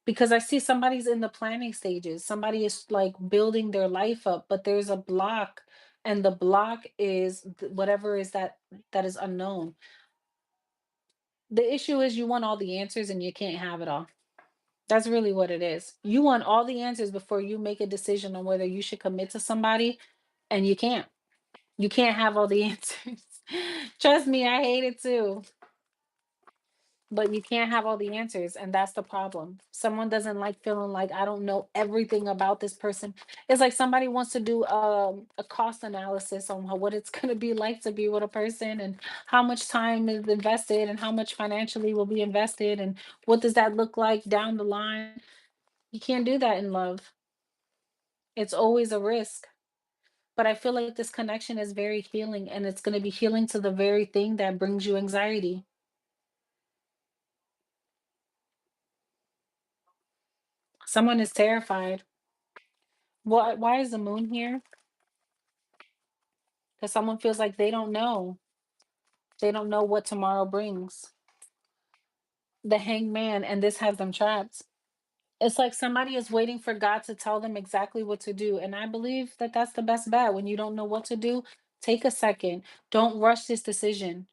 because I see somebody's in the planning stages. Somebody is like building their life up, but there's a block, and the block is whatever is that is unknown. The issue is you want all the answers and you can't have it all. That's really what it is. You want all the answers before you make a decision on whether you should commit to somebody, and you can't. You can't have all the answers. Trust me, I hate it too. But you can't have all the answers, and that's the problem. Someone doesn't like feeling like I don't know everything about this person. It's like somebody wants to do a cost analysis on what it's going to be like to be with a person, and how much time is invested, and how much financially will be invested, and what does that look like down the line. You can't do that in love. It's always a risk. But I feel like this connection is very healing, and it's going to be healing to the very thing that brings you anxiety. Someone is terrified. Why is the moon here? Because someone feels like they don't know. They don't know what tomorrow brings. The hangman, and this has them trapped. It's like somebody is waiting for God to tell them exactly what to do. And I believe that that's the best bet. When you don't know what to do, take a second. Don't rush this decision.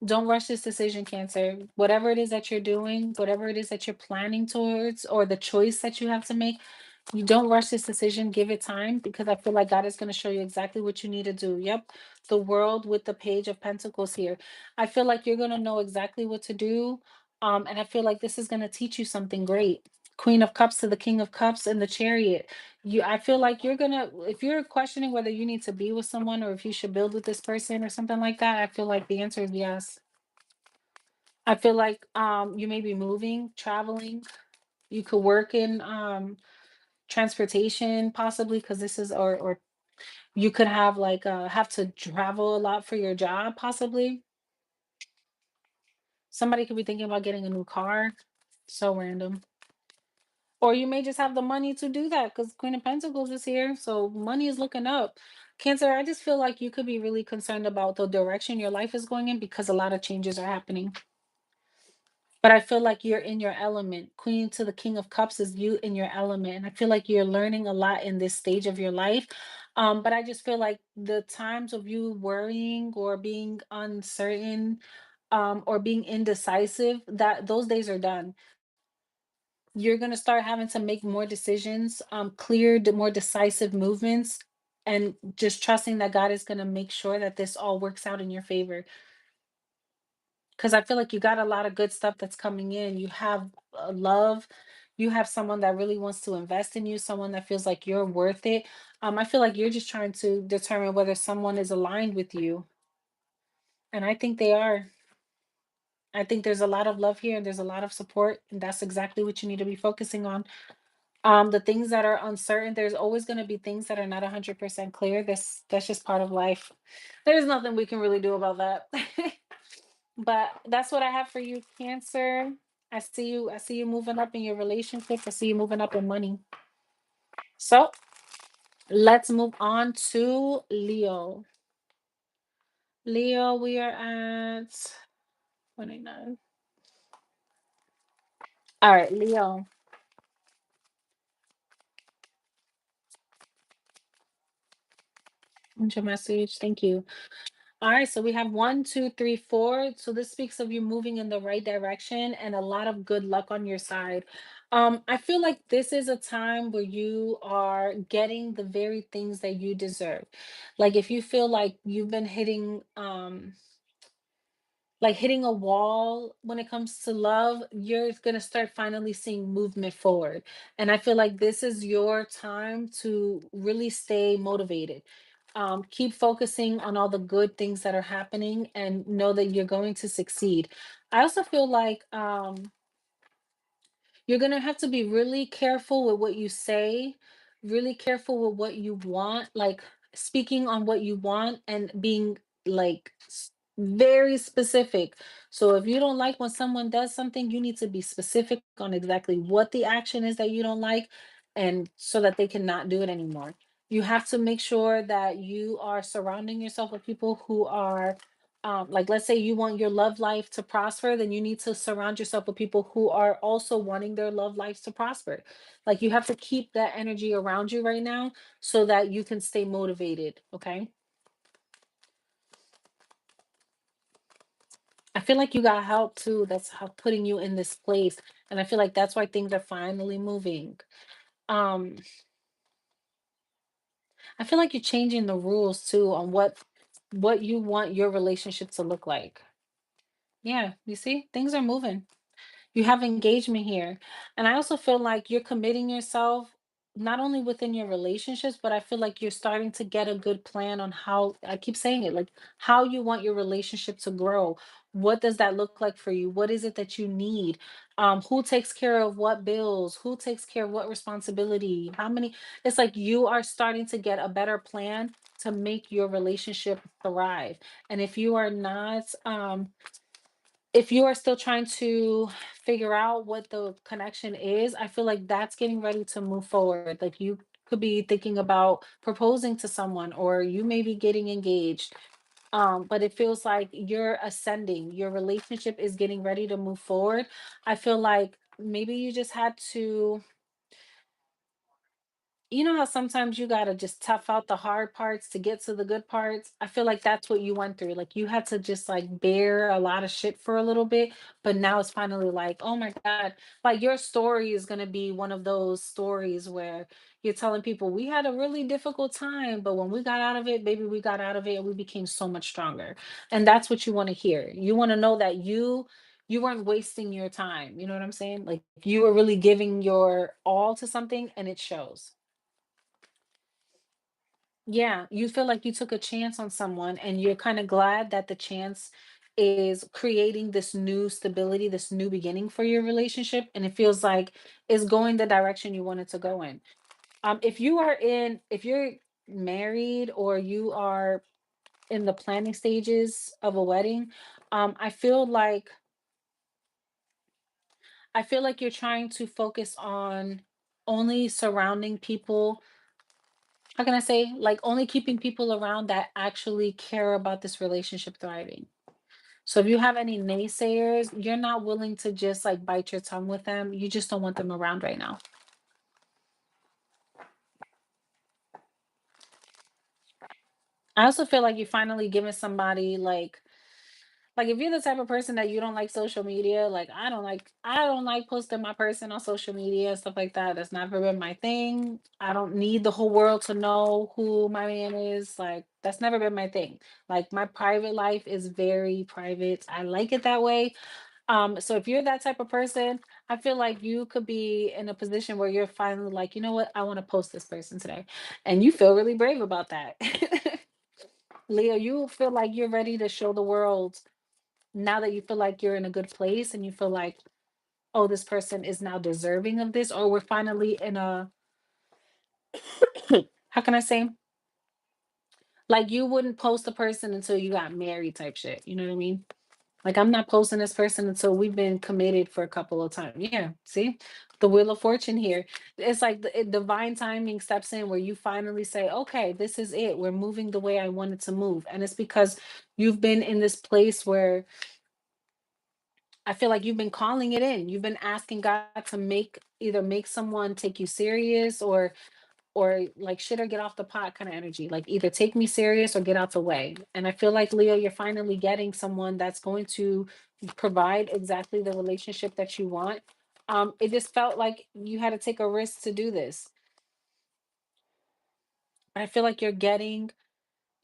Don't rush this decision, Cancer. Whatever it is that you're doing, whatever it is that you're planning towards, or the choice that you have to make, you don't rush this decision. Give it time, because I feel like God is going to show you exactly what you need to do. Yep. The world with the page of pentacles here. I feel like you're going to know exactly what to do. And I feel like this is going to teach you something great. Queen of Cups to the King of Cups and the Chariot. I feel like you're gonna, if you're questioning whether you need to be with someone or if you should build with this person or something like that, I feel like the answer is yes. I feel like you may be moving, traveling. You could work in transportation possibly, because this is, or you could have like have to travel a lot for your job possibly. Somebody could be thinking about getting a new car. So random. Or you may just have the money to do that because Queen of Pentacles is here. So money is looking up. Cancer, I just feel like you could be really concerned about the direction your life is going in because a lot of changes are happening. But I feel like you're in your element. Queen to the King of Cups is you in your element. And I feel like you're learning a lot in this stage of your life. But I just feel like the times of you worrying or being uncertain, or being indecisive, that those days are done. You're going to start having to make more decisions, clear, more decisive movements, and just trusting that God is going to make sure that this all works out in your favor. Because I feel like you got a lot of good stuff that's coming in. You have love. You have someone that really wants to invest in you, someone that feels like you're worth it. I feel like you're just trying to determine whether someone is aligned with you. And I think they are. I think there's a lot of love here and there's a lot of support. And that's exactly what you need to be focusing on. The things that are uncertain, there's always going to be things that are not 100% clear. That's just part of life. There's nothing we can really do about that. But that's what I have for you, Cancer. I see you moving up in your relationship. I see you moving up in money. So let's move on to Leo. Leo, we are at 29. All right, Leo. What's your message? Thank you. All right, so we have one, two, three, four. So this speaks of you moving in the right direction and a lot of good luck on your side. I feel like this is a time where you are getting the very things that you deserve. Like if you feel like you've been hitting like hitting a wall when it comes to love, you're going to start finally seeing movement forward. And I feel like this is your time to really stay motivated. Keep focusing on all the good things that are happening and know that you're going to succeed. I also feel like you're gonna have to be really careful with what you say, really careful with what you want, like speaking on what you want and being like very specific. So if you don't like when someone does something, you need to be specific on exactly what the action is that you don't like, and so that they cannot do it anymore. You have to make sure that you are surrounding yourself with people who are like let's say you want your love life to prosper, then you need to surround yourself with people who are also wanting their love lives to prosper. Like you have to keep that energy around you right now so that you can stay motivated. Okay, I feel like you got help too, that's how putting you in this place, and I feel like that's why things are finally moving. um I feel like you're changing the rules too on what you want your relationship to look like. Yeah, you see things are moving. You have engagement here. And I also feel like you're committing yourself not only within your relationships, but I feel like you're starting to get a good plan on how, I keep saying it, like how you want your relationship to grow. What does that look like for you? What is it that you need? Who takes care of what bills? Who takes care of what responsibility? How many? It's like you are starting to get a better plan to make your relationship thrive. And if you are still trying to figure out what the connection is, I feel like that's getting ready to move forward. Like you could be thinking about proposing to someone or you may be getting engaged. But it feels like you're ascending. Your relationship is getting ready to move forward. I feel like maybe you just had to, you know how sometimes you gotta just tough out the hard parts to get to the good parts? I feel like that's what you went through. Like you had to just like bear a lot of shit for a little bit, but now it's finally like, oh my God, like your story is gonna be one of those stories where you're telling people we had a really difficult time, but when we got out of it, baby, we got out of it and we became so much stronger. And that's what you want to hear. You want to know that you weren't wasting your time. You know what I'm saying? Like you were really giving your all to something and it shows. Yeah, you feel like you took a chance on someone and you're kind of glad that the chance is creating this new stability, this new beginning for your relationship. And it feels like it's going the direction you want it to go in. If you're married or you are in the planning stages of a wedding, I feel like you're trying to focus on only surrounding people. How can I say, like, only keeping people around that actually care about this relationship thriving. So if you have any naysayers, you're not willing to just like bite your tongue with them. You just don't want them around right now. I also feel like you finally given somebody like if you're the type of person that you don't like social media, like I don't like posting my person on social media and stuff like that. That's never been my thing. I don't need the whole world to know who my man is. Like that's never been my thing. Like my private life is very private. I like it that way. So if you're that type of person, I feel like you could be in a position where you're finally like, you know what, I want to post this person today. And you feel really brave about that. Leo, you feel like you're ready to show the world now that you feel like you're in a good place and you feel like, oh, this person is now deserving of this, or we're finally in a, how can I say, like you wouldn't post a person until you got married type shit. You know what I mean? Like I'm not posting this person until we've been committed for a couple of times. Yeah, see, the wheel of fortune here. It's like divine timing steps in where you finally say, okay, this is it. We're moving the way I wanted to move, and it's because you've been in this place where I feel like you've been calling it in. You've been asking God to make someone take you serious or like shit or get off the pot kind of energy. Like either take me serious or get out the way. And I feel like Leo, you're finally getting someone that's going to provide exactly the relationship that you want. It just felt like you had to take a risk to do this. I feel like you're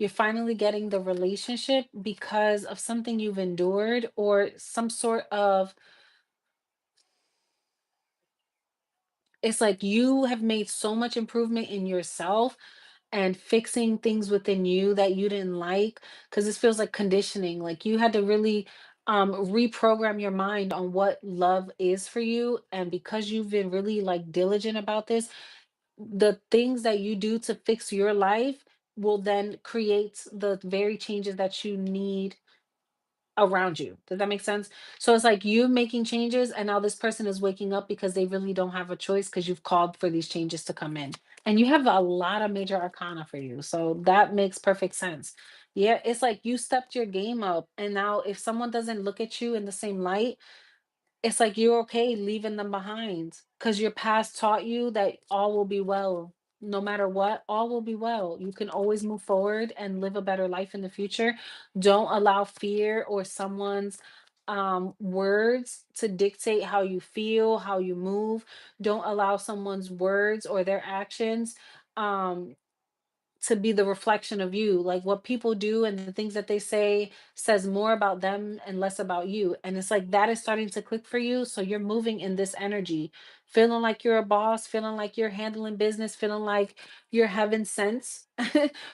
finally getting the relationship because of something you've endured, or some sort of, it's like you have made so much improvement in yourself and fixing things within you that you didn't like, because this feels like conditioning, like you had to really reprogram your mind on what love is for you. And because you've been really like diligent about this, the things that you do to fix your life will then create the very changes that you need around you. Does that make sense? So it's like you making changes, and now this person is waking up because they really don't have a choice, because you've called for these changes to come in. And you have a lot of major arcana for you. So that makes perfect sense. Yeah, it's like you stepped your game up. And now if someone doesn't look at you in the same light, it's like you're okay leaving them behind, because your past taught you that all will be well. No matter what, all will be well. You can always move forward and live a better life in the future. Don't allow fear or someone's words to dictate how you feel, how you move. Don't allow someone's words or their actions um to be the reflection of you. Like what people do and the things that they say says more about them and less about you. And it's like that is starting to click for you. So you're moving in this energy, feeling like you're a boss, feeling like you're handling business, feeling like you're heaven sent,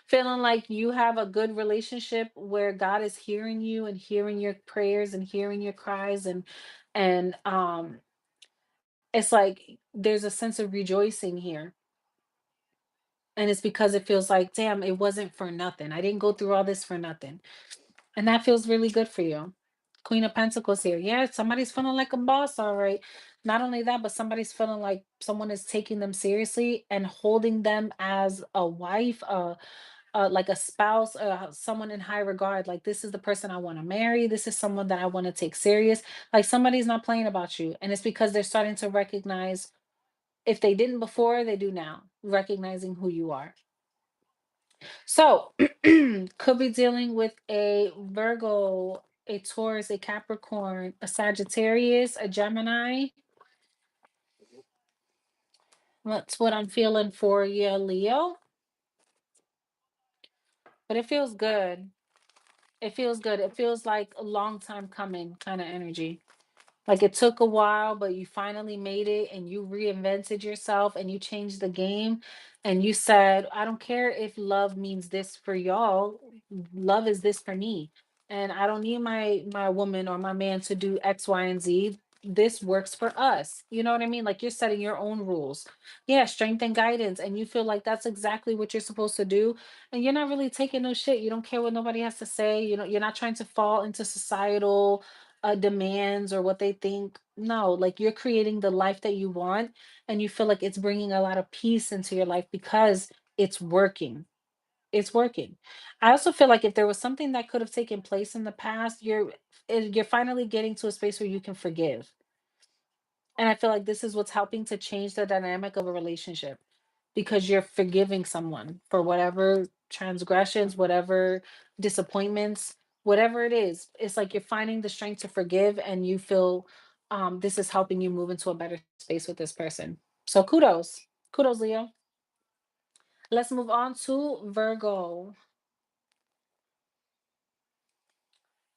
feeling like you have a good relationship where God is hearing you and hearing your prayers and hearing your cries. And it's like there's a sense of rejoicing here. And it's because it feels like, damn, it wasn't for nothing. I didn't go through all this for nothing. And that feels really good for you. Queen of Pentacles here. Yeah, somebody's feeling like a boss, all right. Not only that, but somebody's feeling like someone is taking them seriously and holding them as a wife, like a spouse, someone in high regard. Like, this is the person I want to marry. This is someone that I want to take serious. Like, somebody's not playing about you. And it's because they're starting to recognize, if they didn't before, they do now, recognizing who you are. So, could be dealing with a Virgo, a Taurus, a Capricorn, a Sagittarius, a Gemini. That's what I'm feeling for you, Leo. But it feels good. It feels good. It feels like a long time coming kind of energy. Like it took a while, but you finally made it and you reinvented yourself and you changed the game. And you said, I don't care if love means this for y'all. Love is this for me. And I don't need my woman or my man to do X, Y, and Z. This works for us. You know what I mean? Like you're setting your own rules. Yeah, strength and guidance. And you feel like that's exactly what you're supposed to do. And you're not really taking no shit. You don't care what nobody has to say. You know, you're not trying to fall into societal demands or what they think. No, like you're creating the life that you want, and you feel like it's bringing a lot of peace into your life because it's working. It's working. I also feel like if there was something that could have taken place in the past, you're finally getting to a space where you can forgive. And I feel like this is what's helping to change the dynamic of a relationship, because you're forgiving someone for whatever transgressions, whatever disappointments, whatever it is. It's like you're finding the strength to forgive, and you feel this is helping you move into a better space with this person. So kudos. Kudos, Leo. Let's move on to Virgo.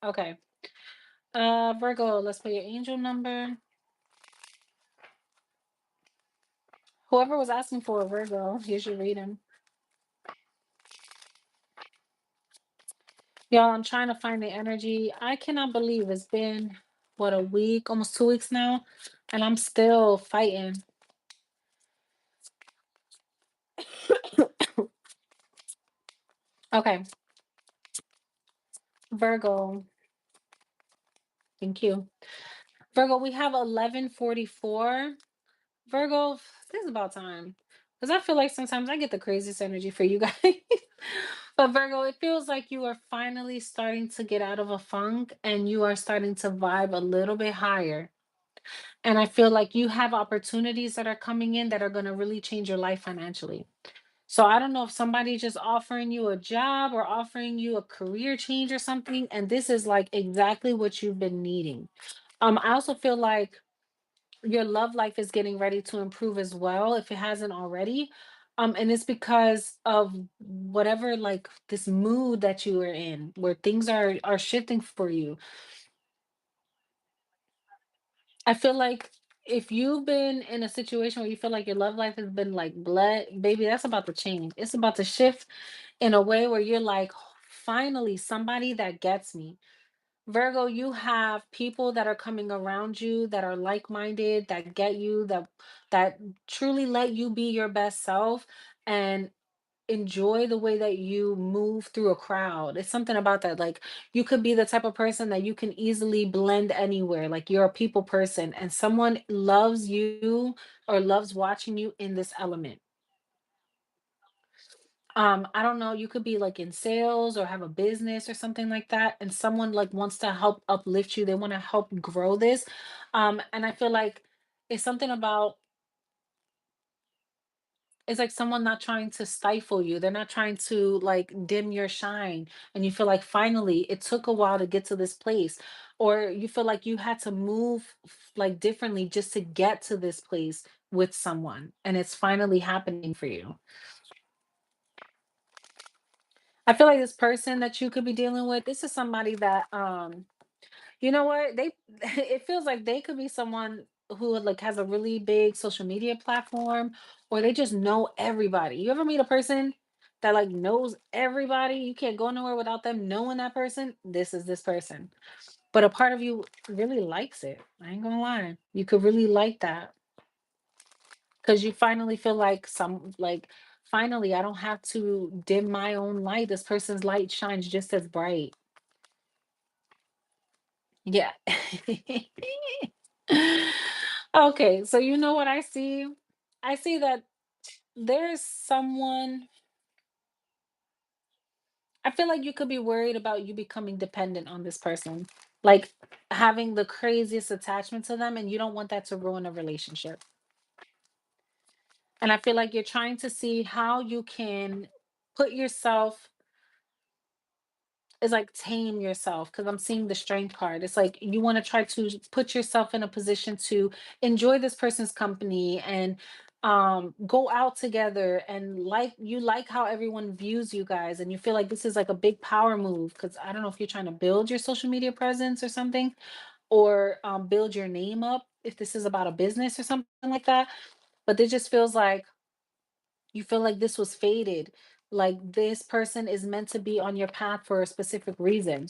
Okay. Virgo, let's put your angel number. Whoever was asking for a Virgo, here's your reading. Y'all, I'm trying to find the energy. I cannot believe it's been, what, a week, almost 2 weeks now, and I'm still fighting. Okay, Virgo, thank you. Virgo, we have 11:44. Virgo, this is about time. Because I feel like sometimes I get the craziest energy for you guys. But Virgo, it feels like you are finally starting to get out of a funk and you are starting to vibe a little bit higher. And I feel like you have opportunities that are coming in that are going to really change your life financially. So I don't know if somebody's just offering you a job or offering you a career change or something, and this is like exactly what you've been needing. I also feel like your love life is getting ready to improve as well if it hasn't already. And it's because of whatever, like this mood that you are in where things are shifting for you. I feel like if you've been in a situation where you feel like your love life has been like blood, baby, that's about to change. It's about to shift in a way where you're like, finally, somebody that gets me. Virgo, you have people that are coming around you that are like-minded, that get you, that truly let you be your best self and enjoy the way that you move through a crowd. It's something about that. Like you could be the type of person that you can easily blend anywhere. Like you're a people person and someone loves you or loves watching you in this element. I don't know, you could be like in sales or have a business or something like that, and someone like wants to help uplift you. They want to help grow this. And I feel like it's something about it's like someone not trying to stifle you. They're not trying to like dim your shine. And you feel like finally it took a while to get to this place. Or you feel like you had to move like differently just to get to this place with someone. And it's finally happening for you. I feel like this person that you could be dealing with, this is somebody that you know what? They it feels like they could be someone who like has a really big social media platform or they just know everybody. You ever meet a person that like knows everybody? You can't go nowhere without them knowing that person. This is this person. But a part of you really likes it. I ain't gonna lie. You could really like that because you finally feel like finally I don't have to dim my own light. This person's light shines just as bright. Yeah. Okay, so you know what I see? I see that there's someone I feel like you could be worried about you becoming dependent on this person, like having the craziest attachment to them, and you don't want that to ruin a relationship. And I feel like you're trying to see how you can put yourself is like tame yourself because I'm seeing the strength card. It's like you want to try to put yourself in a position to enjoy this person's company and go out together and like you like how everyone views you guys and you feel like this is like a big power move because I don't know if you're trying to build your social media presence or something or build your name up if this is about a business or something like that, but it just feels like you feel like this was fated, like this person is meant to be on your path for a specific reason.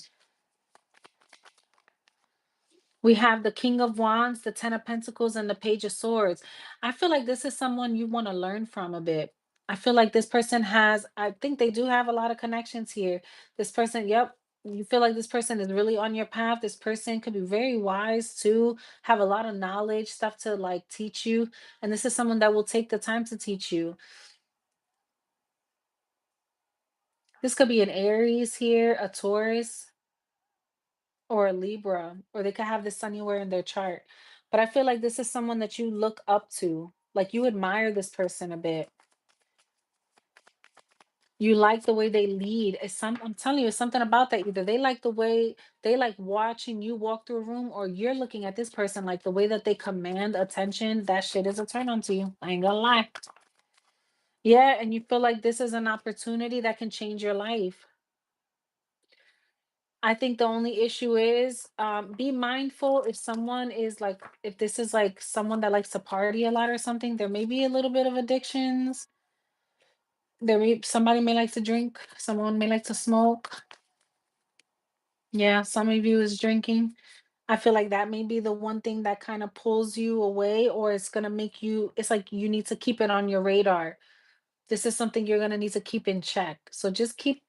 We have the King of Wands, the Ten of Pentacles, and the Page of Swords. I feel like this is someone you want to learn from a bit. I feel like this person has, I think they do have a lot of connections here. This person, yep, you feel like this person is really on your path. This person could be very wise too, have a lot of knowledge, stuff to like teach you. And this is someone that will take the time to teach you. This could be an Aries here, a Taurus, or a Libra, or they could have this anywhere in their chart. But I feel like this is someone that you look up to, like you admire this person a bit. You like the way they lead. It's some I'm telling you, it's something about that. Either they like the way they like watching you walk through a room, or you're looking at this person like the way that they command attention. That shit is a turn on to you. I ain't gonna lie. Yeah, and you feel like this is an opportunity that can change your life. I think the only issue is be mindful if someone is like if this is like someone that likes to party a lot or something, there may be a little bit of addictions. There may somebody may like to drink, someone may like to smoke. Yeah, some of you is drinking. I feel like that may be the one thing that kind of pulls you away, or it's gonna make you it's like you need to keep it on your radar. This is something you're gonna need to keep in check. So just keep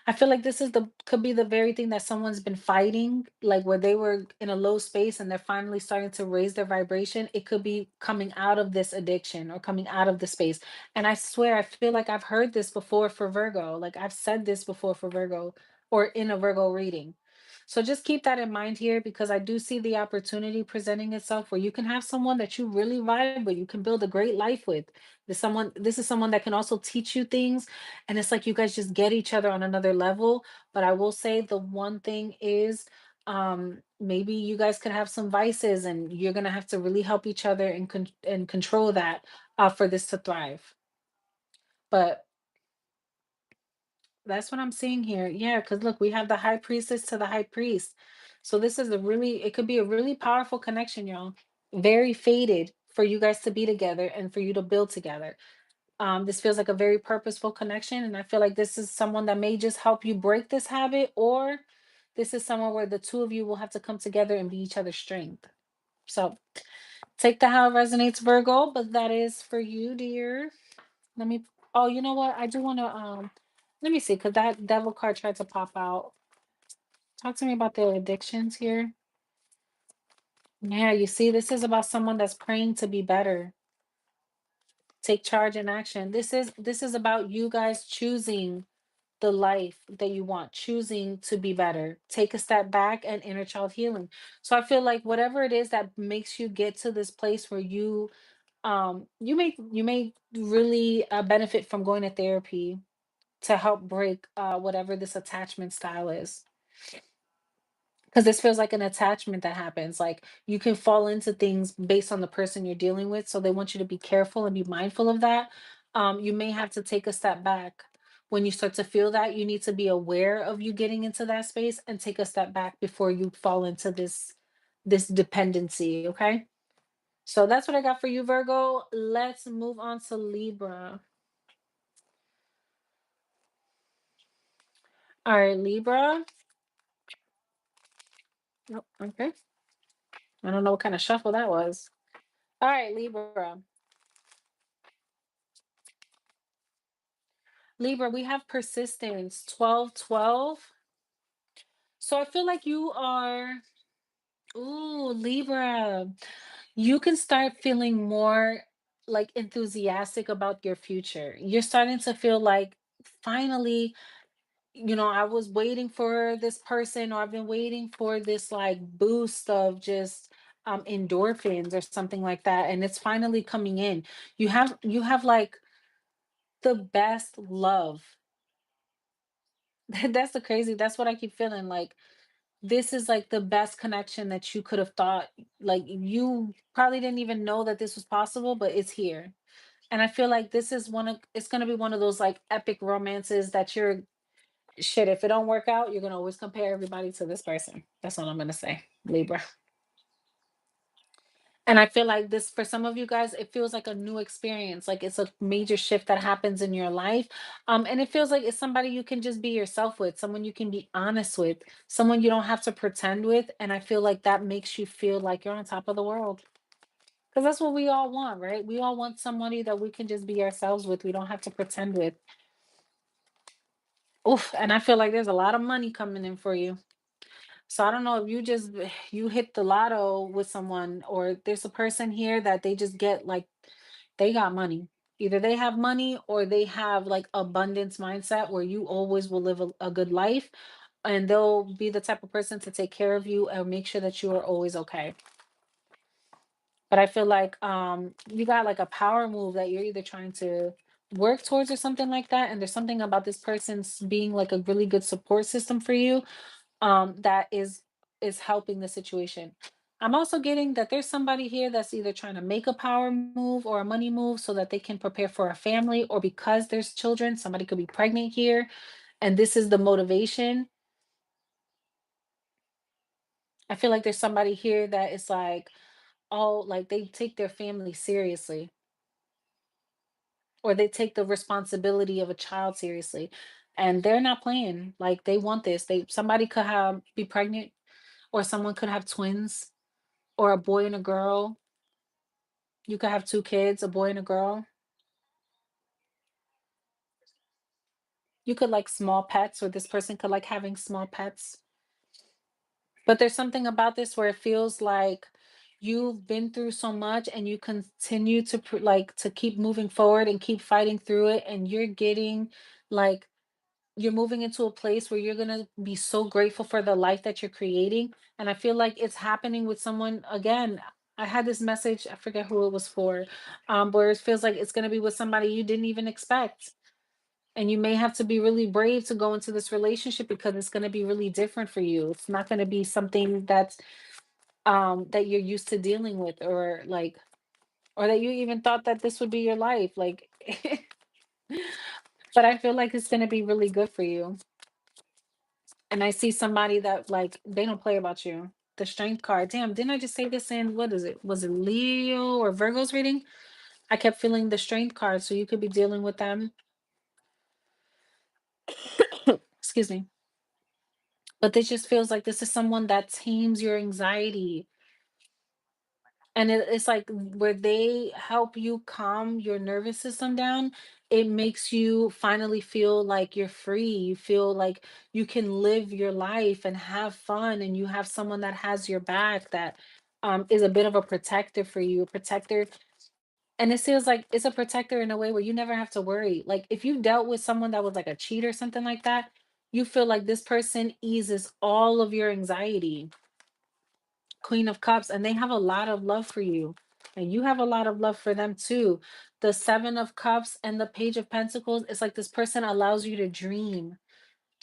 I feel like this is the could be the very thing that someone's been fighting, like where they were in a low space and they're finally starting to raise their vibration. It could be coming out of this addiction or coming out of the space. And I swear, I feel like I've heard this before for Virgo. Like I've said this before for Virgo or in a Virgo reading. So just keep that in mind here because I do see the opportunity presenting itself where you can have someone that you really vibe with, you can build a great life with. This is someone that can also teach you things and it's like you guys just get each other on another level. But I will say the one thing is Maybe you guys could have some vices, and you're gonna have to really help each other and and control that for this to thrive. But that's what I'm seeing here. Yeah, because look, we have the high priestess to the high priest. So this is a really, it could be a really powerful connection, y'all. Very fated for you guys to be together and for you to build together. This feels like a very purposeful connection, and I feel like this is someone that may just help you break this habit, or this is someone where the two of you will have to come together and be each other's strength. So take that how it resonates, Virgo, but that is for you, dear. Let me, oh, you know what? I do want to let me see, because that devil card tried to pop out. Talk to me about the addictions here. Yeah, you see, this is about someone that's praying to be better. Take charge and action. This is about you guys choosing the life that you want, choosing to be better. Take a step back and inner child healing. So I feel like whatever it is that makes you get to this place where you may really benefit from going to therapy to help break whatever this attachment style is, because this feels like an attachment that happens. Like you can fall into things based on the person you're dealing with, so they want you to be careful and be mindful of that. You may have to take a step back when you start to feel that. You need to be aware of you getting into that space and take a step back before you fall into this dependency. Okay, so that's what I got for you, Virgo. Let's move on to Libra. All right, Libra. Oh, okay, I don't know what kind of shuffle that was. All right, Libra. Libra, we have persistence, 12, 12. So I feel like you are, ooh, Libra. You can start feeling more like enthusiastic about your future. You're starting to feel like finally, I was waiting for this person, or I've been waiting for this like boost of just endorphins or something like that, and it's finally coming in. You have like the best love. That's the crazy. That's what I keep feeling like. This is like the best connection that you could have thought. Like you probably didn't even know that this was possible, but it's here. And I feel like this is it's gonna be one of those like epic romances that you're shit. If it don't work out, you're gonna always compare everybody to this person. That's all I'm gonna say, Libra. And I feel like this, for some of you guys, it feels like a new experience. Like it's a major shift that happens in your life. And it feels like it's somebody you can just be yourself with, someone you can be honest with, someone you don't have to pretend with. And I feel like that makes you feel like you're on top of the world. Because that's what we all want, right? We all want somebody that we can just be ourselves with. We don't have to pretend with. Oof. And I feel like there's a lot of money coming in for you. So I don't know if you just you hit the lotto with someone, or there's a person here that they just get like they got money. Either they have money or they have like abundance mindset where you always will live a good life, and they'll be the type of person to take care of you and make sure that you are always okay. But I feel like you got like a power move that you're either trying to work towards or something like that, and there's something about this person's being like a really good support system for you, that is helping the situation. I'm also getting that there's somebody here that's either trying to make a power move or a money move so that they can prepare for a family, or because there's children, somebody could be pregnant here, and this is the motivation. I feel like there's somebody here that is like, oh, like they take their family seriously, or they take the responsibility of a child seriously, and they're not playing. Like they want this. Somebody could have be pregnant, or someone could have twins, or a boy and a girl. You could have 2 kids, a boy and a girl. You could like small pets, or this person could like having small pets. But there's something about this where it feels like you've been through so much, and you continue to like to keep moving forward and keep fighting through it, and you're getting like you're moving into a place where you're going to be so grateful for the life that you're creating. And I feel like it's happening with someone again. I had this message, I forget who it was for, where it feels like it's going to be with somebody you didn't even expect. And you may have to be really brave to go into this relationship because it's going to be really different for you. It's not going to be something that's that you're used to dealing with, or like, or that you even thought that this would be your life. Like but I feel like it's going to be really good for you. And I see somebody that, like, they don't play about you. The strength card. Damn, didn't I just say this in, what is it? Was it Leo or Virgo's reading? I kept feeling the strength card, so you could be dealing with them. Excuse me. But this just feels like this is someone that tames your anxiety. And it's like where they help you calm your nervous system down, it makes you finally feel like you're free. You feel like you can live your life and have fun, and you have someone that has your back, that is a bit of a protector for you, a protector. And it feels like it's a protector in a way where you never have to worry. Like if you dealt with someone that was like a cheat or something like that, you feel like this person eases all of your anxiety. Queen of Cups, and they have a lot of love for you. And you have a lot of love for them too. The Seven of Cups and the Page of Pentacles, it's like this person allows you to dream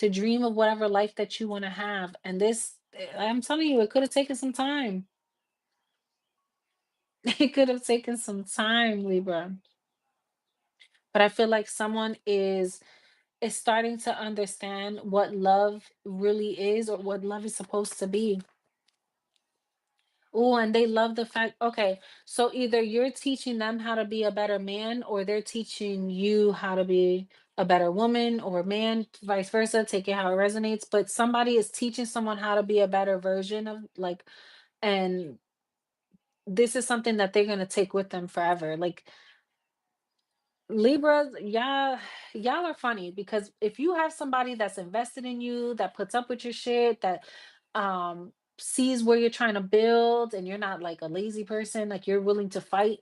of whatever life that you want to have. And this, I'm telling you, it could have taken some time. It could have taken some time, Libra. But I feel like someone is starting to understand what love really is, or what love is supposed to be. Oh, and they love the fact, okay, so either you're teaching them how to be a better man, or they're teaching you how to be a better woman or man, vice versa. Take it how it resonates. But somebody is teaching someone how to be a better version of, like, and this is something that they're gonna take with them forever. Like Libras, y'all are funny, because if you have somebody that's invested in you, that puts up with your shit, that sees where you're trying to build, and you're not like a lazy person, like you're willing to fight,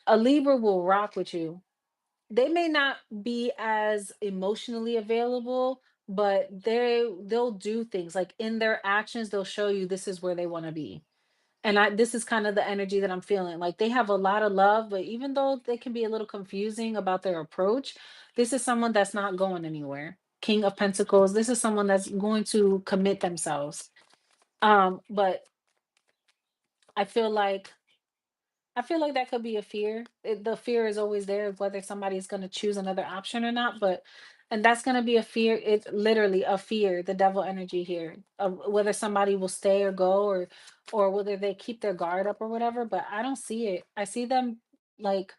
a Libra will rock with you. They may not be as emotionally available, but they'll do things like in their actions, they'll show you this is where they want to be. And this is kind of the energy that I'm feeling. Like they have a lot of love, but even though they can be a little confusing about their approach, this is someone that's not going anywhere. King of Pentacles, this is someone that's going to commit themselves. But I feel like I feel like that could be a fear. The fear is always there of whether somebody's going to choose another option or not, but and that's going to be a fear. It's literally a fear, the devil energy here, of whether somebody will stay or go, or whether they keep their guard up or whatever, but I don't see it. I see them like,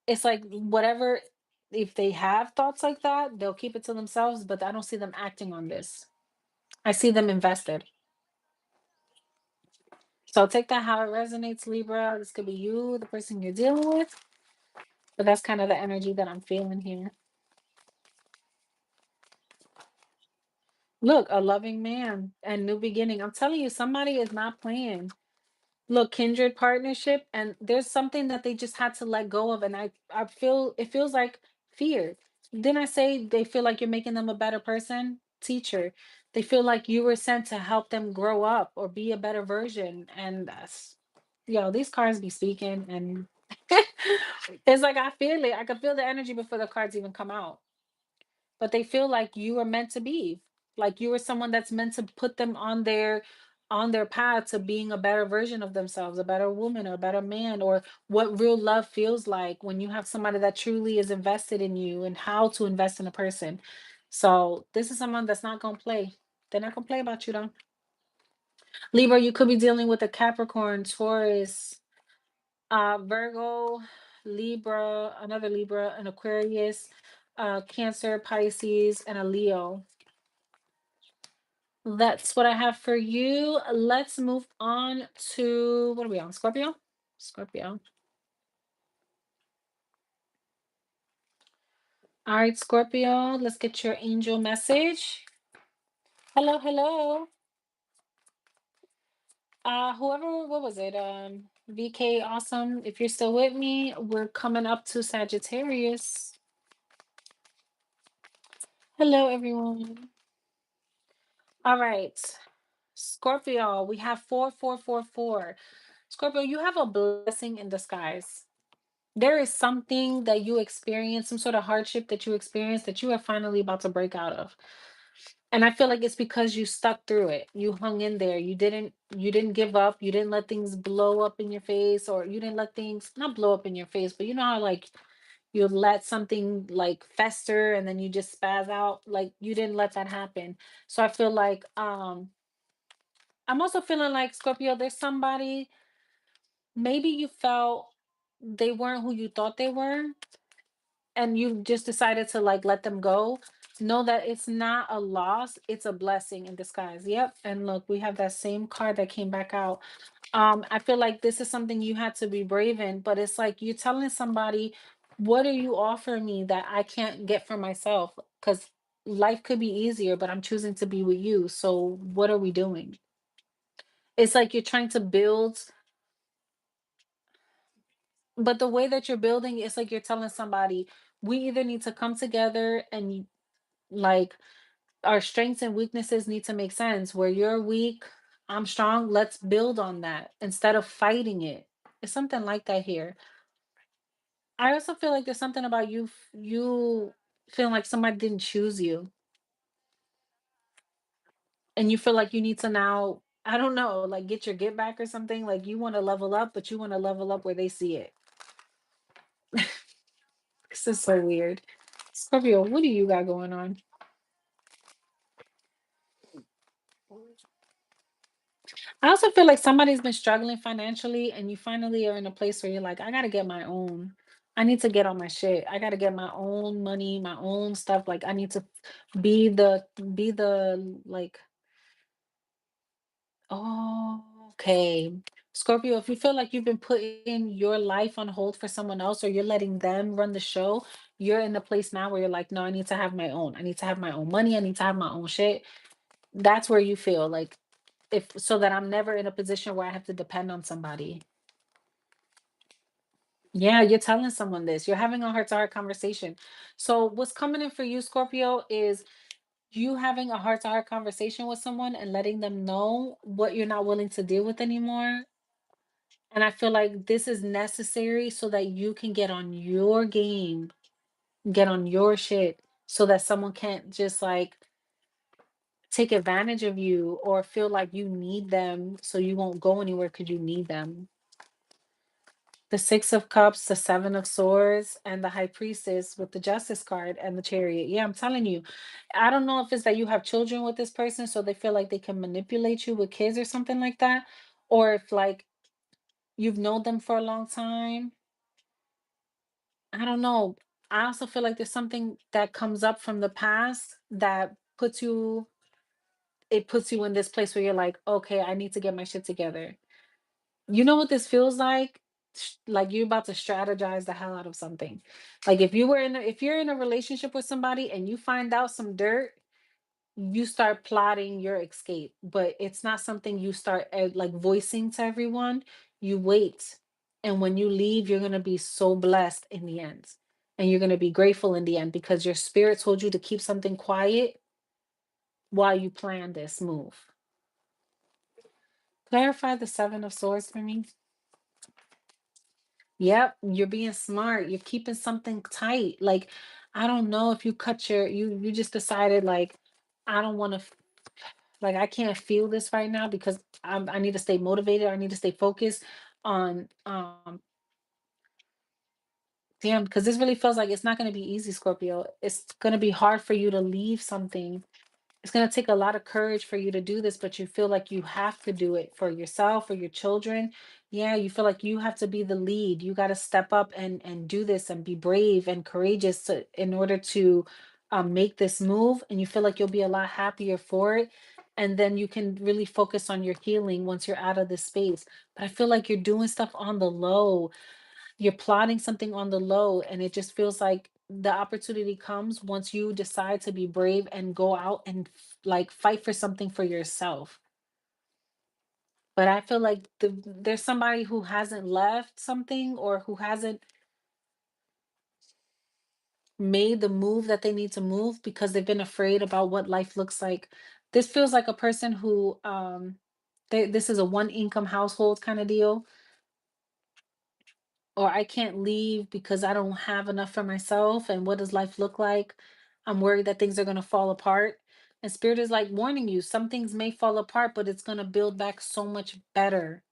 it's like whatever, if they have thoughts like that, they'll keep it to themselves, but I don't see them acting on this. I see them invested. So take that how it resonates, Libra. This could be you, the person you're dealing with. But that's kind of the energy that I'm feeling here. Look, a loving man and new beginning. I'm telling you, somebody is not playing. Look, kindred partnership, and there's something that they just had to let go of. And I feel it feels like fear. Didn't I say they feel like you're making them a better person? Teacher. They feel like you were sent to help them grow up or be a better version. And that's, these cards be speaking, and it's like I feel it. I can feel the energy before the cards even come out. But they feel like you are meant to be, like you are someone that's meant to put them on their path to being a better version of themselves, a better woman or a better man, or what real love feels like when you have somebody that truly is invested in you, and how to invest in a person. So this is someone that's not going to play. They're not going to play about you though. Libra, you could be dealing with a Capricorn, Taurus, Virgo, Libra, another Libra, an Aquarius, Cancer, Pisces, and a Leo. That's what I have for you. Let's move on to, what are we on? Scorpio? Scorpio. All right, Scorpio, let's get your angel message. Hello, hello. Whoever, what was it? VK, awesome. If you're still with me, we're coming up to Sagittarius. Hello, everyone. All right. Scorpio, we have 4444. Scorpio, you have a blessing in disguise. There is something that you experience, some sort of hardship that you experience that you are finally about to break out of. And I feel like it's because you stuck through it. You hung in there. You didn't give up. You didn't let things blow up in your face, or you didn't let things not blow up in your face, but you know how like you let something like fester and then you just spaz out. Like you didn't let that happen. So I feel like I'm also feeling like Scorpio, there's somebody maybe you felt they weren't who you thought they were, and you just decided to like let them go. Know that it's not a loss, it's a blessing in disguise. Yep. And look, we have that same card that came back out. I feel like this is something you had to be brave in, but it's like you're telling somebody, what are you offering me that I can't get for myself? Because life could be easier, but I'm choosing to be with you. So what are we doing? It's like you're trying to build, but the way that you're building, it's like you're telling somebody, we either need to come together and like our strengths and weaknesses need to make sense. Where you're weak, I'm strong. Let's build on that instead of fighting it. It's something like that here. I also feel like there's something about you feeling like somebody didn't choose you, and you feel like you need to now, I don't know, like get your get back or something. Like you want to level up, but you want to level up where they see it. This is so weird. Scorpio, what do you got going on? I also feel like somebody's been struggling financially and you finally are in a place where you're like, I gotta get my own. I need to get on my shit. I gotta get my own money, my own stuff. Like I need to be the like, oh, okay. Scorpio, if you feel like you've been putting your life on hold for someone else or you're letting them run the show, you're in the place now where you're like, no, I need to have my own. I need to have my own money. I need to have my own shit. That's where you feel like, if so that I'm never in a position where I have to depend on somebody. Yeah, you're telling someone this. You're having a heart-to-heart conversation. So what's coming in for you, Scorpio, is you having a heart-to-heart conversation with someone and letting them know what you're not willing to deal with anymore. And I feel like this is necessary so that you can get on your game, get on your shit, so that someone can't just like take advantage of you or feel like you need them so you won't go anywhere because you need them. The Six of Cups, the Seven of Swords, and the High Priestess with the Justice card and the Chariot. Yeah, I'm telling you. I don't know if it's that you have children with this person, so they feel like they can manipulate you with kids or something like that. Or if like you've known them for a long time. I don't know. I also feel like there's something that comes up from the past that puts you in this place where you're like, okay, I need to get my shit together. You know what this feels like? Like you're about to strategize the hell out of something. Like if you're in a relationship with somebody and you find out some dirt, you start plotting your escape. But it's not something you start like voicing to everyone. You wait. And when you leave, you're gonna be so blessed in the end. And you're gonna be grateful in the end because your spirit told you to keep something quiet while you plan this move. Clarify the Seven of Swords for me. Yep, you're being smart. You're keeping something tight. Like, I don't know if you cut your you just decided like I don't want to like I can't feel this right now because I need to stay motivated. I need to stay focused on damn, because this really feels like it's not going to be easy, Scorpio. It's going to be hard for you to leave something. It's going to take a lot of courage for you to do this, but you feel like you have to do it for yourself, for your children. Yeah, you feel like you have to be the lead. You got to step up and do this and be brave and courageous in order to make this move. And you feel like you'll be a lot happier for it. And then you can really focus on your healing once you're out of this space. But I feel like you're doing stuff on the low. You're plotting something on the low, and it just feels like the opportunity comes once you decide to be brave and go out and like fight for something for yourself. But I feel like there's somebody who hasn't left something or who hasn't made the move that they need to move because they've been afraid about what life looks like. This feels like a person who this is a one income household kind of deal. or I can't leave because I don't have enough for myself. And what does life look like? I'm worried that things are going to fall apart. And spirit is like warning you, some things may fall apart, but it's going to build back so much better.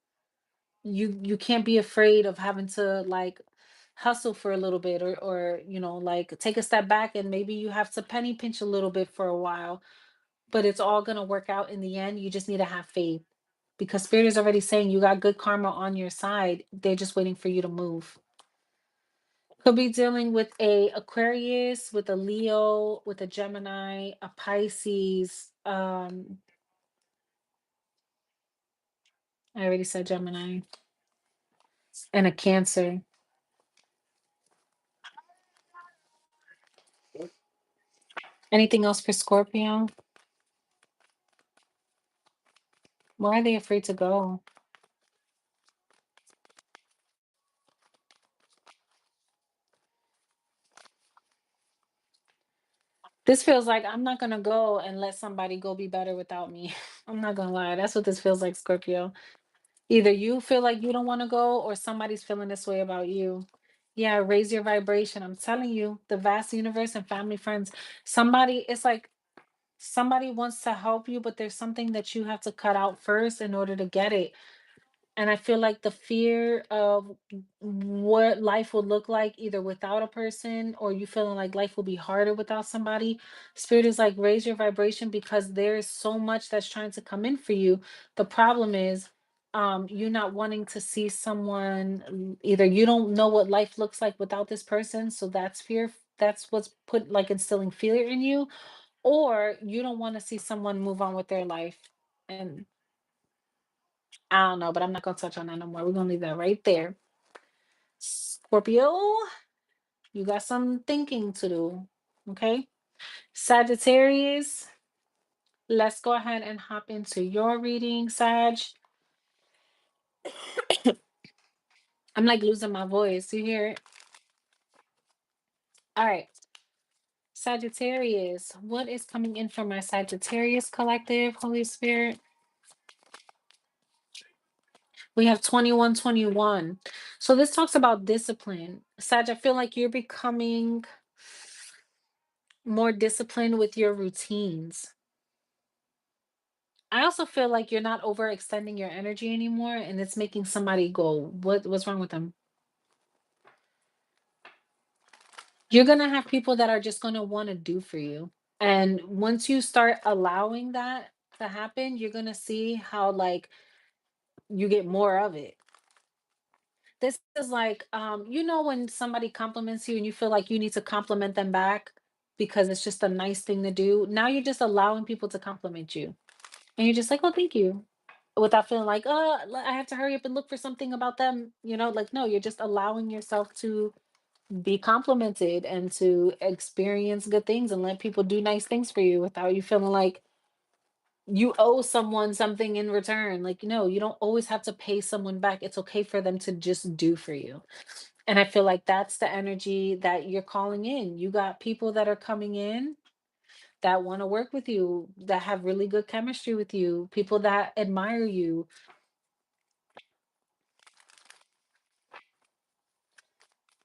You can't be afraid of having to like hustle for a little bit, or like take a step back, and maybe you have to penny pinch a little bit for a while, but it's all going to work out in the end. You just need to have faith, because spirit is already saying you got good karma on your side. They're just waiting for you to move. Could be dealing with a Aquarius, with a Leo, with a Gemini, a Pisces. I already said Gemini, and a Cancer. Anything else for Scorpio? Why are they afraid to go? This feels like I'm not gonna go and let somebody go be better without me. I'm not gonna lie. That's what this feels like, Scorpio. Either you feel like you don't want to go, or somebody's feeling this way about you. Yeah, raise your vibration. I'm telling you, the vast universe and family, friends. Somebody, it's like somebody wants to help you, but there's something that you have to cut out first in order to get it. And I feel like the fear of what life would look like either without a person, or you feeling like life will be harder without somebody. Spirit is like raise your vibration, because there is so much that's trying to come in for you. The problem is you not wanting to see someone, either you don't know what life looks like without this person, so that's fear. That's what's put like instilling fear in you, or you don't want to see someone move on with their life. And I don't know, but I'm not gonna touch on that no more. We're gonna leave that right there. Scorpio, you got some thinking to do. Okay. Sagittarius, let's go ahead and hop into your reading, Sag. I'm like losing my voice. You hear it? All right. Sagittarius, what is coming in from my Sagittarius collective, Holy Spirit? We have 2121. So this talks about discipline. Sag, I feel like you're becoming more disciplined with your routines. I also feel like you're not overextending your energy anymore, and it's making somebody go, what's wrong with them? You're gonna have people that are just gonna want to do for you. And once you start allowing that to happen, you're gonna see how like you get more of it. This is like when somebody compliments you and you feel like you need to compliment them back because it's just a nice thing to do. Now you're just allowing people to compliment you. And you're just like, "Oh, thank you." Without feeling like, I have to hurry up and look for something about them." Like, no, you're just allowing yourself to be complimented and to experience good things and let people do nice things for you without you feeling like you owe someone something in return. Like, no, you don't always have to pay someone back. It's okay for them to just do for you. And I feel like that's the energy that you're calling in. You got people that are coming in that want to work with you, that have really good chemistry with you, people that admire you.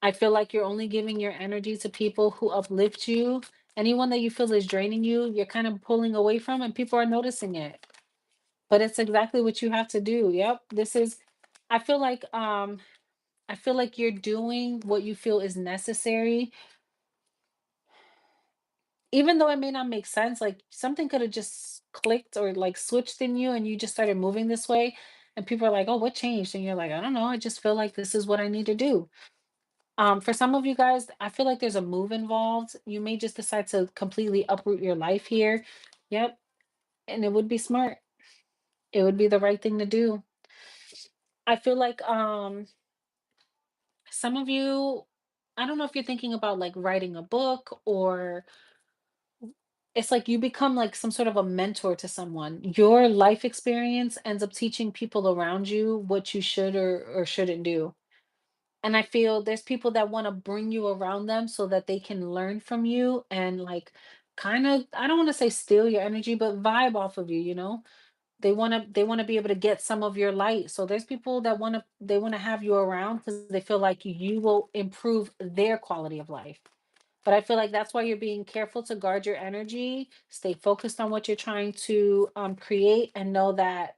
I feel like you're only giving your energy to people who uplift you. Anyone that you feel is draining you, you're kind of pulling away from, and people are noticing it. But it's exactly what you have to do. Yep. I feel like you're doing what you feel is necessary. Even though it may not make sense, like something could have just clicked or like switched in you and you just started moving this way. And people are like, "Oh, what changed?" And you're like, "I don't know. I just feel like this is what I need to do." For some of you guys, I feel like there's a move involved. You may just decide to completely uproot your life here. Yep. And it would be smart. It would be the right thing to do. I feel like some of you, I don't know if you're thinking about like writing a book, or it's like you become like some sort of a mentor to someone. Your life experience ends up teaching people around you what you should or shouldn't do. And I feel there's people that want to bring you around them so that they can learn from you and like kind of, I don't want to say steal your energy, but vibe off of you, you know? They want to be able to get some of your light. So there's people that they want to have you around because they feel like you will improve their quality of life. But I feel like that's why you're being careful to guard your energy, stay focused on what you're trying to create, and know that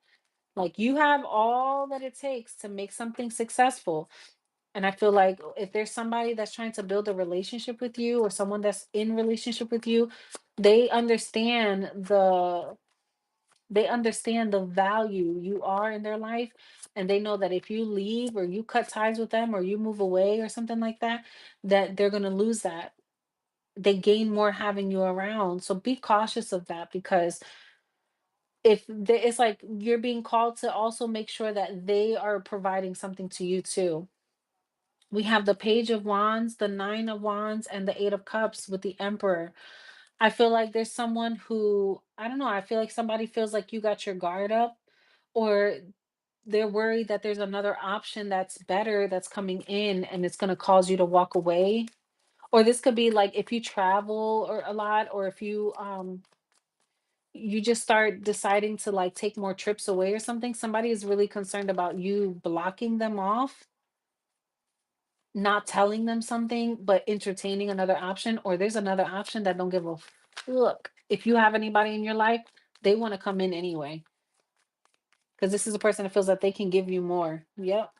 like you have all that it takes to make something successful. And I feel like if there's somebody that's trying to build a relationship with you or someone that's in relationship with you, they understand the they understand the value you are in their life, and they know that if you leave or you cut ties with them or you move away or something like that, that they're going to lose that. They gain more having you around. So be cautious of that because it's like you're being called to also make sure that they are providing something to you too. We have the Page of Wands, the Nine of Wands, and the Eight of Cups with the Emperor. I feel like there's someone who, I don't know, I feel like somebody feels like you got your guard up, or they're worried that there's another option that's better that's coming in and it's going to cause you to walk away. Or this could be like if you travel or a lot, or if you just start deciding to like take more trips away or something, somebody is really concerned about you blocking them off, not telling them something, but entertaining another option, or there's another option that don't give a look. If you have anybody in your life, they want to come in anyway. Because this is a person that feels that they can give you more. Yep.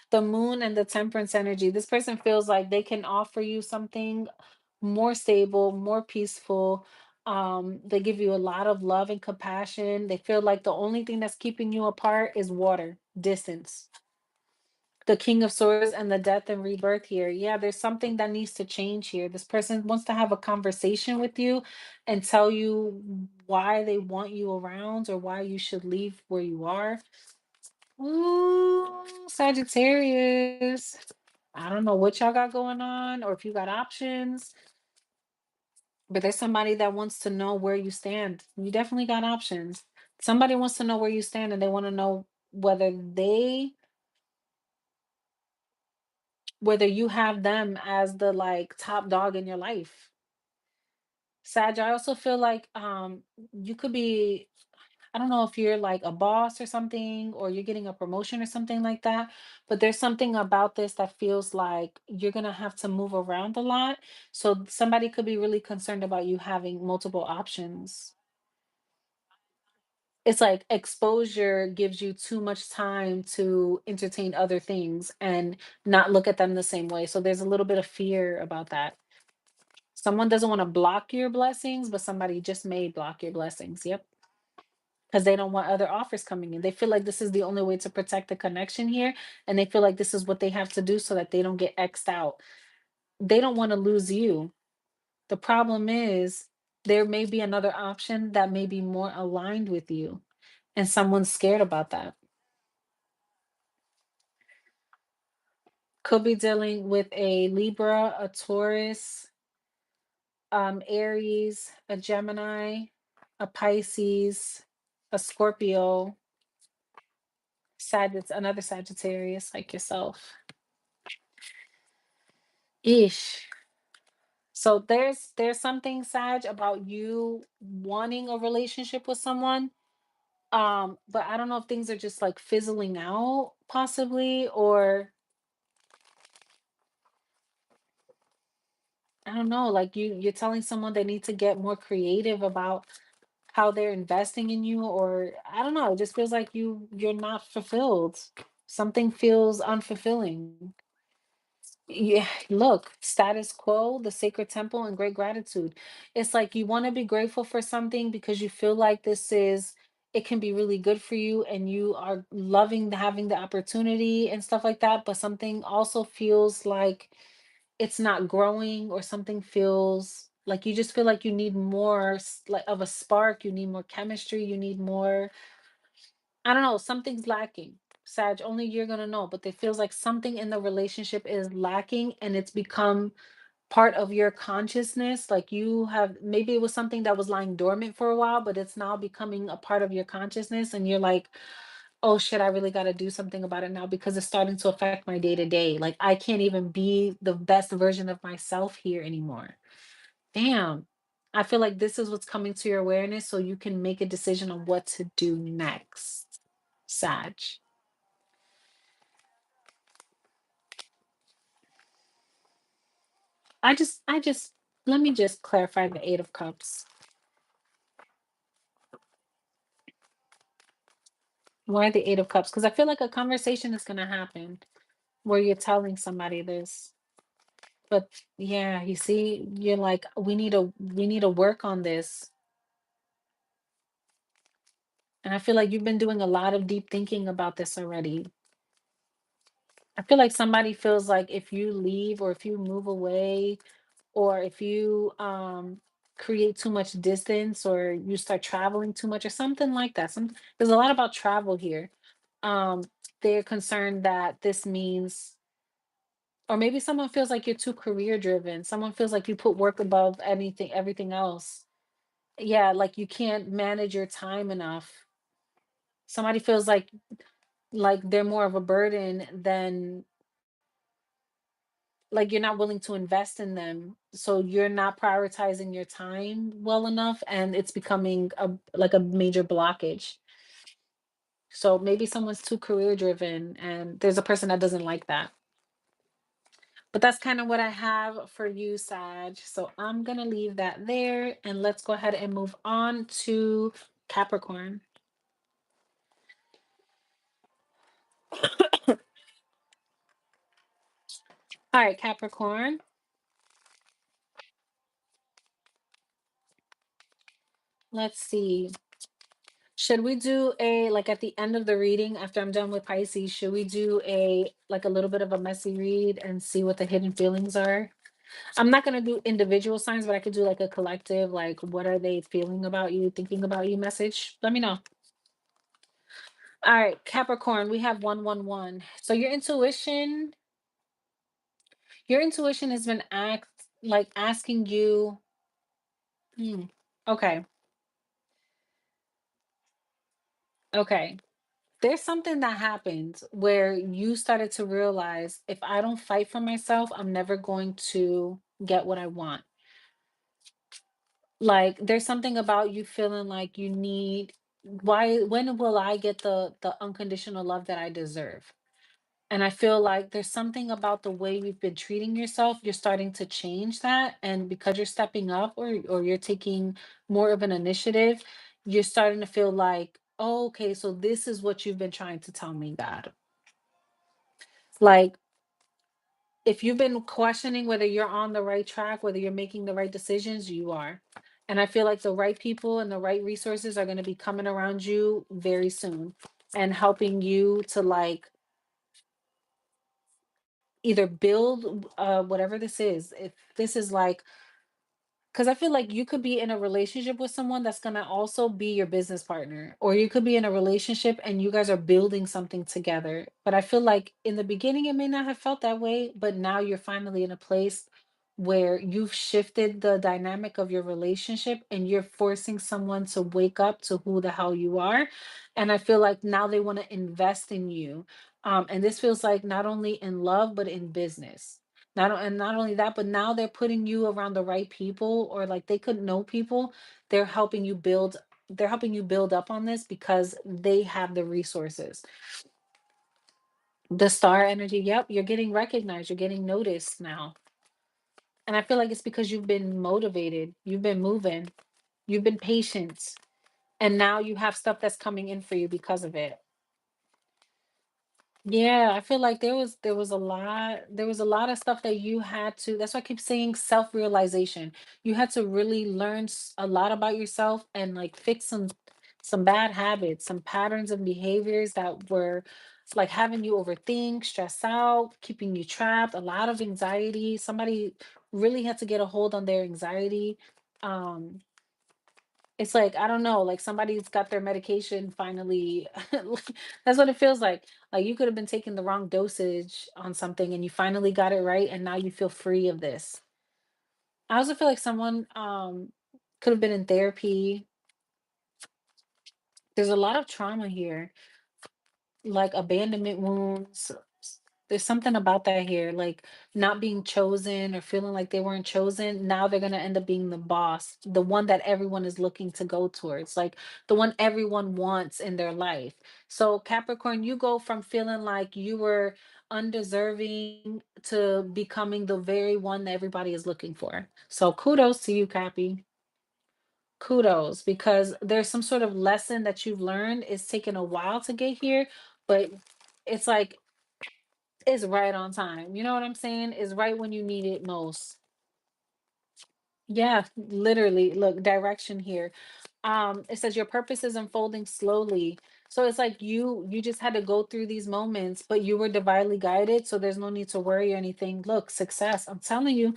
The moon and the temperance energy. This person feels like they can offer you something more stable, more peaceful. They give you a lot of love and compassion. They feel like the only thing that's keeping you apart is water, distance. The King of Swords and the death and rebirth here. Yeah, there's something that needs to change here. This person wants to have a conversation with you and tell you why they want you around or why you should leave where you are. Ooh, Sagittarius. I don't know what y'all got going on or if you got options, but there's somebody that wants to know where you stand. You definitely got options. Somebody wants to know where you stand and they want to know whether they whether you have them as the like top dog in your life. Sag, I also feel like you could be, I don't know if you're like a boss or something, or you're getting a promotion or something like that, but there's something about this that feels like you're going to have to move around a lot. So somebody could be really concerned about you having multiple options. It's like exposure gives you too much time to entertain other things and not look at them the same way. So there's a little bit of fear about that. Someone doesn't want to block your blessings, but somebody just may block your blessings. Yep. Because they don't want other offers coming in. They feel like this is the only way to protect the connection here. And they feel like this is what they have to do so that they don't get X'd out. They don't want to lose you. The problem is there may be another option that may be more aligned with you. And someone's scared about that. Could be dealing with a Libra, a Taurus, Aries, a Gemini, a Pisces, a Scorpio, another Sagittarius like yourself. Ish. So there's something, Sag, about you wanting a relationship with someone. But I don't know if things are just like fizzling out possibly, or I don't know, like you're telling someone they need to get more creative about how they're investing in you, or I don't know, it just feels like you're not fulfilled. Something feels unfulfilling. Yeah, look, status quo, the sacred temple, and great gratitude. It's like you want to be grateful for something because you feel like it can be really good for you and you are loving having the opportunity and stuff like that. But something also feels like it's not growing, or something feels like you just feel like you need more like of a spark, you need more chemistry, you need more, I don't know, something's lacking. Sag, only you're gonna know, but it feels like something in the relationship is lacking and it's become part of your consciousness. Like you have, maybe it was something that was lying dormant for a while, but it's now becoming a part of your consciousness. And you're like, oh shit, I really got to do something about it now because it's starting to affect my day to day. Like I can't even be the best version of myself here anymore. Damn. I feel like this is what's coming to your awareness so you can make a decision on what to do next. Sag. I just let me just clarify the 8 of cups. Why the 8 of cups? Because I feel like a conversation is gonna happen where you're telling somebody this. But yeah, you see, you're like, we need to work on this. And I feel like you've been doing a lot of deep thinking about this already. I feel like somebody feels like if you leave or if you move away or if you create too much distance or you start traveling too much or something like that. There's a lot about travel here. Um they're concerned that this means, or maybe someone feels like you're too career driven. Someone feels like you put work above anything, everything else. Yeah, like you can't manage your time enough. Somebody feels like they're more of a burden than, like you're not willing to invest in them. So you're not prioritizing your time well enough and it's becoming a major blockage. So maybe someone's too career driven and there's a person that doesn't like that. But that's kind of what I have for you, Sag. So I'm going to leave that there and let's go ahead and move on to Capricorn. All right, Capricorn. Let's see. Should we do a, like at the end of the reading after I'm done with Pisces, should we do a like a little bit of a messy read and see what the hidden feelings are? I'm not going to do individual signs, but I could do like a collective, like what are they feeling about you, thinking about you message. Let me know. All right, Capricorn, we have 111. So your intuition has been asking you, hmm, okay, okay. There's something that happened where you started to realize if I don't fight for myself, I'm never going to get what I want. Like there's something about you feeling like you need, why, when will I get the unconditional love that I deserve? And I feel like there's something about the way you've been treating yourself. You're starting to change that. And because you're stepping up or you're taking more of an initiative, you're starting to feel like, oh, okay, so this is what you've been trying to tell me, God. Like if you've been questioning whether you're on the right track, whether you're making the right decisions, you are. And I feel like the right people and the right resources are going to be coming around you very soon and helping you to like either build whatever this is. If this is like, because I feel like you could be in a relationship with someone that's going to also be your business partner, or you could be in a relationship and you guys are building something together. But I feel like in the beginning, it may not have felt that way, but now you're finally in a place where you've shifted the dynamic of your relationship and you're forcing someone to wake up to who the hell you are. And I feel like now they want to invest in you. And this feels like not only in love, but in business. Not only that, but now they're putting you around the right people, or like they could know people. They're helping you build, they're helping you build up on this because they have the resources. The star energy, yep, you're getting recognized, you're getting noticed now. And I feel like it's because you've been motivated, you've been moving, you've been patient, and now you have stuff that's coming in for you because of it. Yeah, I feel like there was a lot of stuff that you had to, that's why I keep saying self-realization. You had to really learn a lot about yourself and like fix some bad habits, some patterns and behaviors that were like having you overthink, stress out, keeping you trapped, a lot of anxiety. Somebody really had to get a hold on their anxiety. Um it's like, I don't know, like somebody's got their medication finally. Like, that's what it feels like. Like you could have been taking the wrong dosage on something and you finally got it right and now you feel free of this. I also feel like someone could have been in therapy. There's a lot of trauma here, like abandonment wounds. There's something about that here, like not being chosen or feeling like they weren't chosen. Now they're going to end up being the boss, the one that everyone is looking to go towards, like the one everyone wants in their life. So, Capricorn, you go from feeling like you were undeserving to becoming the very one that everybody is looking for. So, kudos to you, Cappy. Kudos, because there's some sort of lesson that you've learned. It's taken a while to get here, but it's like it's right on time. You know what I'm saying? It's right when you need it most. Yeah, literally. Look, direction here. It says your purpose is unfolding slowly. So it's like you just had to go through these moments, but you were divinely guided. So there's no need to worry or anything. Look, success. I'm telling you,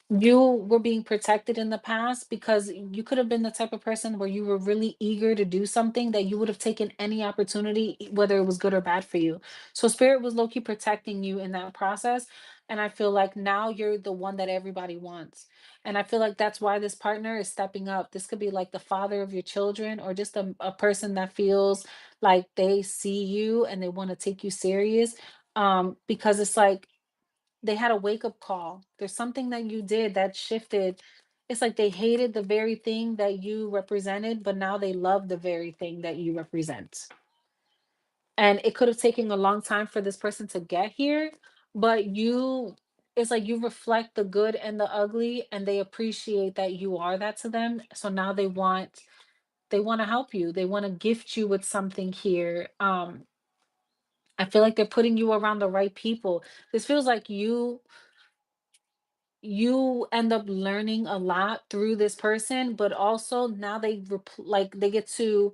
you were being protected in the past because you could have been the type of person where you were really eager to do something that you would have taken any opportunity, whether it was good or bad for you. So spirit was low-key protecting you in that process. And I feel like now you're the one that everybody wants. And I feel like that's why this partner is stepping up. This could be like the father of your children or just a person that feels like they see you and they want to take you serious. Because it's like they had a wake up call. There's something that you did that shifted. It's like they hated the very thing that you represented, but now they love the very thing that you represent. And it could have taken a long time for this person to get here, but it's like you reflect the good and the ugly, and they appreciate that you are that to them. So now they want to help you. They want to gift you with something here. I feel like they're putting you around the right people. This feels like you end up learning a lot through this person, but also now like they get to,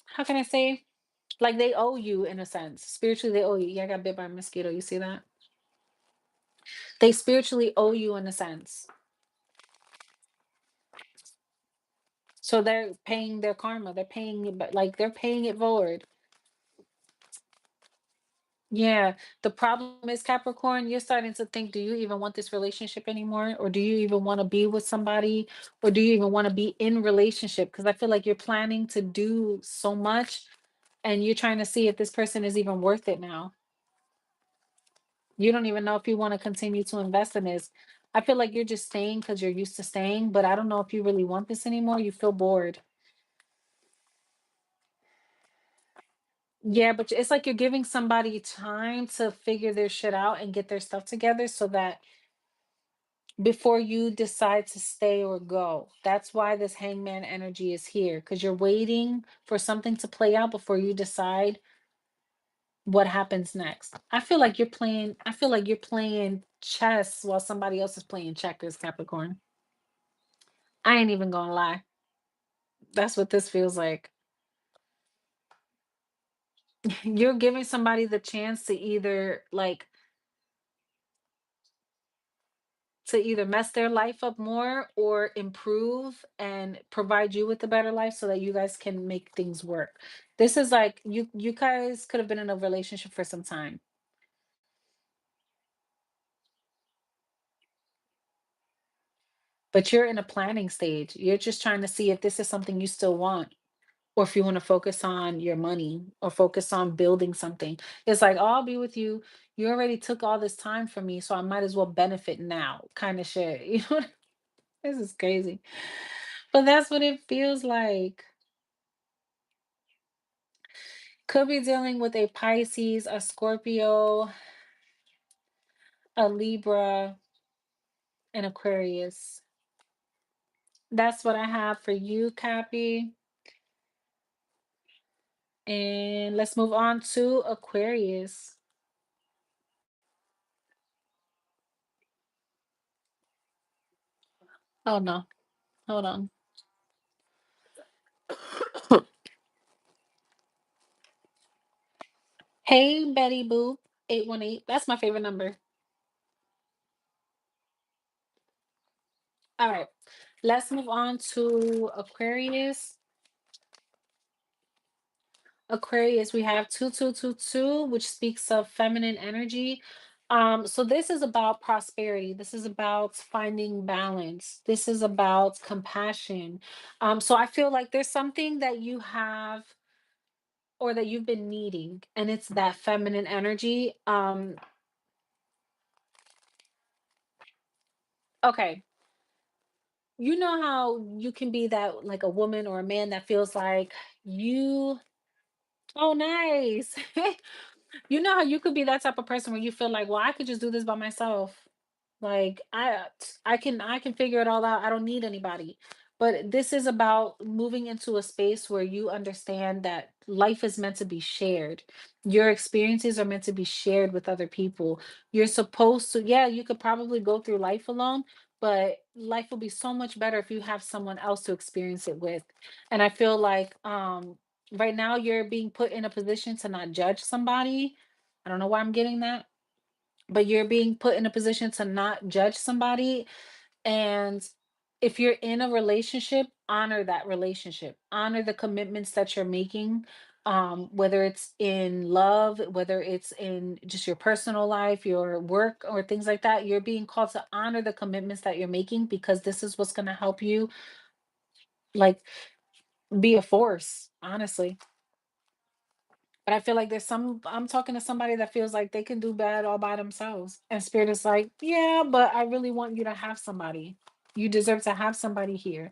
how can I say, like they owe you in a sense. Spiritually they owe you. Yeah, I got bit by a mosquito. You see that? They spiritually owe you in a sense. So they're paying their karma. They're paying it, but like they're paying it forward. Yeah. The problem is, Capricorn, you're starting to think, do you even want this relationship anymore? Or do you even want to be with somebody? Or do you even want to be in relationship? Because I feel like you're planning to do so much and you're trying to see if this person is even worth it now. You don't even know if you want to continue to invest in this. I feel like you're just staying because you're used to staying, but I don't know if you really want this anymore. You feel bored. Yeah, but it's like you're giving somebody time to figure their shit out and get their stuff together so that before you decide to stay or go. That's why this hangman energy is here because you're waiting for something to play out before you decide what happens next. I feel like you're playing chess while somebody else is playing checkers, Capricorn. I ain't even gonna lie. That's what this feels like. You're giving somebody the chance to either mess their life up more or improve and provide you with a better life so that you guys can make things work. This is like you guys could have been in a relationship for some time, but you're in a planning stage. You're just trying to see if this is something you still want or if you want to focus on your money or focus on building something. It's like, "Oh, I'll be with you. You already took all this time from me, so I might as well benefit now," kind of shit. You know, this is crazy. But that's what it feels like. Could be dealing with a Pisces, a Scorpio, a Libra, and Aquarius. That's what I have for you, Cappy. And let's move on to Aquarius. Oh no, hold on. Hey, Betty Boop, 818. That's my favorite number. All right, let's move on to Aquarius. Aquarius, we have 2222, which speaks of feminine energy. So this is about prosperity. This is about finding balance. This is about compassion. So I feel like there's something that you have or that you've been needing, and it's that feminine energy. Okay, you know how you can be that, like, a woman or a man that feels like you. Oh, nice. You know how you could be that type of person where you feel like, well, I could just do this by myself. Like I can figure it all out. I don't need anybody. But this is about moving into a space where you understand that life is meant to be shared. Your experiences are meant to be shared with other people. You're supposed to, yeah, you could probably go through life alone, but life will be so much better if you have someone else to experience it with. And I feel like right now you're being put in a position to not judge somebody. I don't know why I'm getting that, but you're being put in a position to not judge somebody. And if you're in a relationship, honor that relationship, honor the commitments that you're making. Whether it's in love, whether it's in just your personal life, your work, or things like that, you're being called to honor the commitments that you're making, because this is what's going to help you, like, be a force, honestly. But I feel like I'm talking to somebody that feels like they can do bad all by themselves. And spirit is like, yeah, but I really want you to have somebody. You deserve to have somebody here.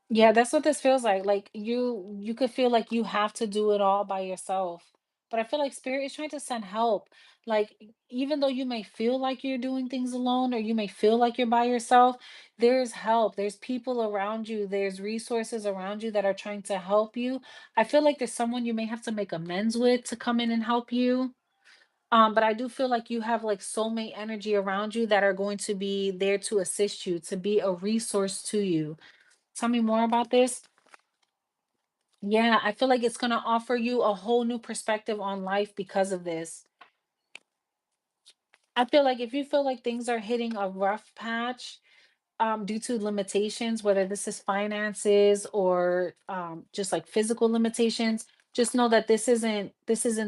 Yeah, that's what this feels like. Like you could feel like you have to do it all by yourself. But I feel like spirit is trying to send help. Like even though you may feel like you're doing things alone, or you may feel like you're by yourself, there's help. There's people around you. There's resources around you that are trying to help you. I feel like there's someone you may have to make amends with to come in and help you. But I do feel like you have like soulmate energy around you that are going to be there to assist you, to be a resource to you. Tell me more about this. Yeah, I feel like it's going to offer you a whole new perspective on life because of this. I feel like if you feel like things are hitting a rough patch, due to limitations, whether this is finances or just like physical limitations, just know that this isn't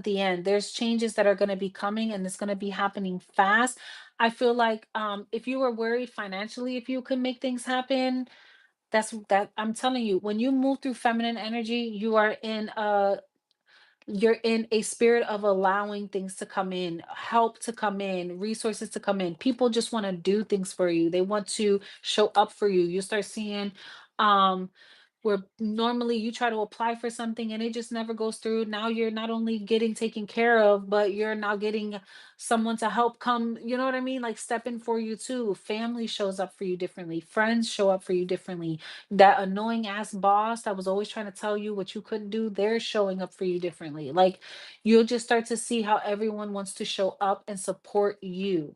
the end. There's changes that are going to be coming, and it's going to be happening fast. I feel like if you were worried financially, if you could make things happen, that I'm telling you, when you move through feminine energy, you're in a spirit of allowing things to come in, help to come in, resources to come in. People just want to do things for you. They want to show up for you. You start seeing um where normally you try to apply for something and it just never goes through. Now you're not only getting taken care of, but you're now getting someone to help come, you know what I mean? Like step in for you too. Family shows up for you differently. Friends show up for you differently. That annoying ass boss that was always trying to tell you what you couldn't do, they're showing up for you differently. Like you'll just start to see how everyone wants to show up and support you.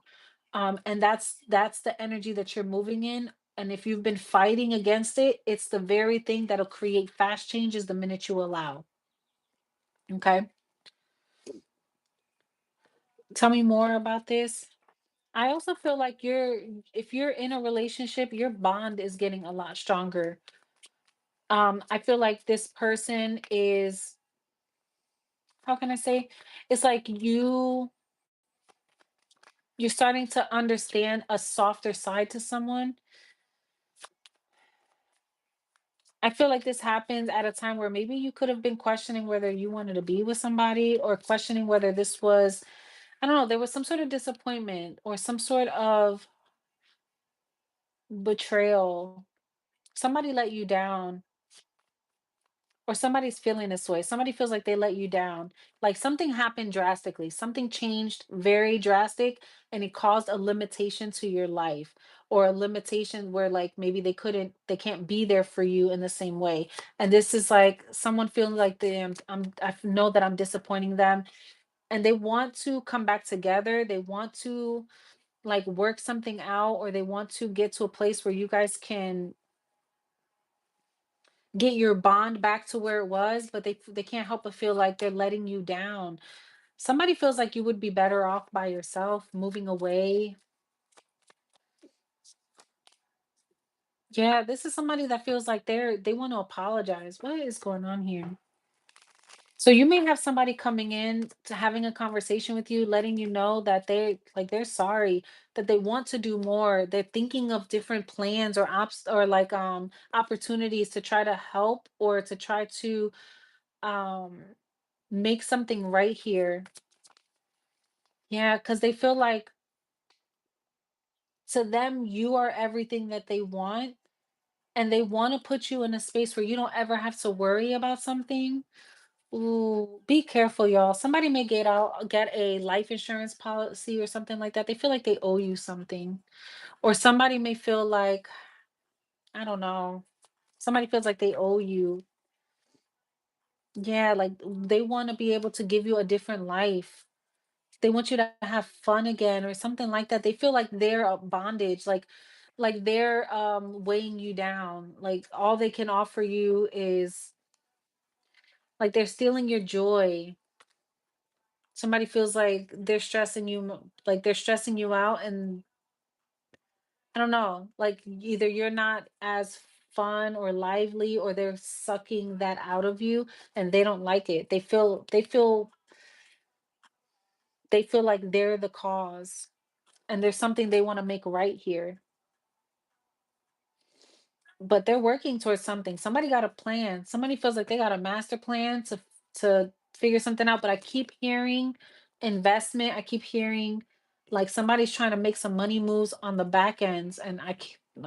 And that's the energy that you're moving in. And if you've been fighting against it, it's the very thing that'll create fast changes the minute you allow. Okay. Tell me more about this. I also feel like if you're in a relationship, your bond is getting a lot stronger. I feel like this person is, how can I say? It's like you're starting to understand a softer side to someone. I feel like this happens at a time where maybe you could have been questioning whether you wanted to be with somebody, or questioning whether this was, I don't know, there was some sort of disappointment or some sort of betrayal. Somebody let you down, or somebody's feeling this way. Somebody feels like they let you down. Like something happened drastically, something changed very drastic, and it caused a limitation to your life, or a limitation where like maybe they can't be there for you in the same way. And this is like someone feeling like know that I'm disappointing them, and they want to come back together. They want to like work something out, or they want to get to a place where you guys can get your bond back to where it was, but they can't help but feel like they're letting you down. Somebody feels like you would be better off by yourself, moving away. Yeah, this is somebody that feels like they want to apologize. What is going on here? So you may have somebody coming in to having a conversation with you, letting you know that they're sorry, that they want to do more. They're thinking of different plans or ops or like opportunities to try to help or to try to um make something right here. Yeah, because they feel like to them you are everything that they want, and they want to put you in a space where you don't ever have to worry about something. Ooh, be careful, y'all. Somebody may get a life insurance policy or something like that. They feel like they owe you something. Or somebody may feel like, I don't know, somebody feels like they owe you. Yeah, like they want to be able to give you a different life. They want you to have fun again or something like that. They feel like they're a bondage, like they're weighing you down. Like all they can offer you is like they're stealing your joy. Somebody feels like they're stressing you, like they're stressing you out, and I don't know, like either you're not as fun or lively, or they're sucking that out of you, and they don't like it. They feel like they're the cause, and there's something they want to make right here. But they're working towards something. Somebody got a plan. Somebody feels like they got a master plan to figure something out. But I keep hearing investment. I keep hearing like somebody's trying to make some money moves on the back ends, and I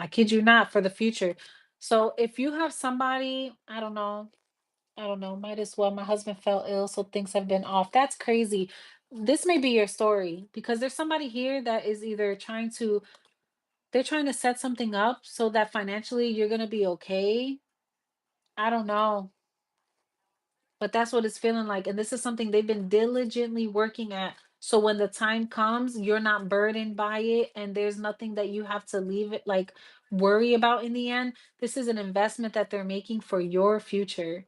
kid you not, for the future. So if you have somebody, I don't know, might as well. My husband fell ill, so things have been off. That's crazy. This may be your story because there's somebody here that is either they're trying to set something up so that financially you're gonna be okay. I don't know, but that's what it's feeling like. And this is something they've been diligently working at. So when the time comes, you're not burdened by it, and there's nothing that you have to leave it like worry about in the end. This is an investment that they're making for your future.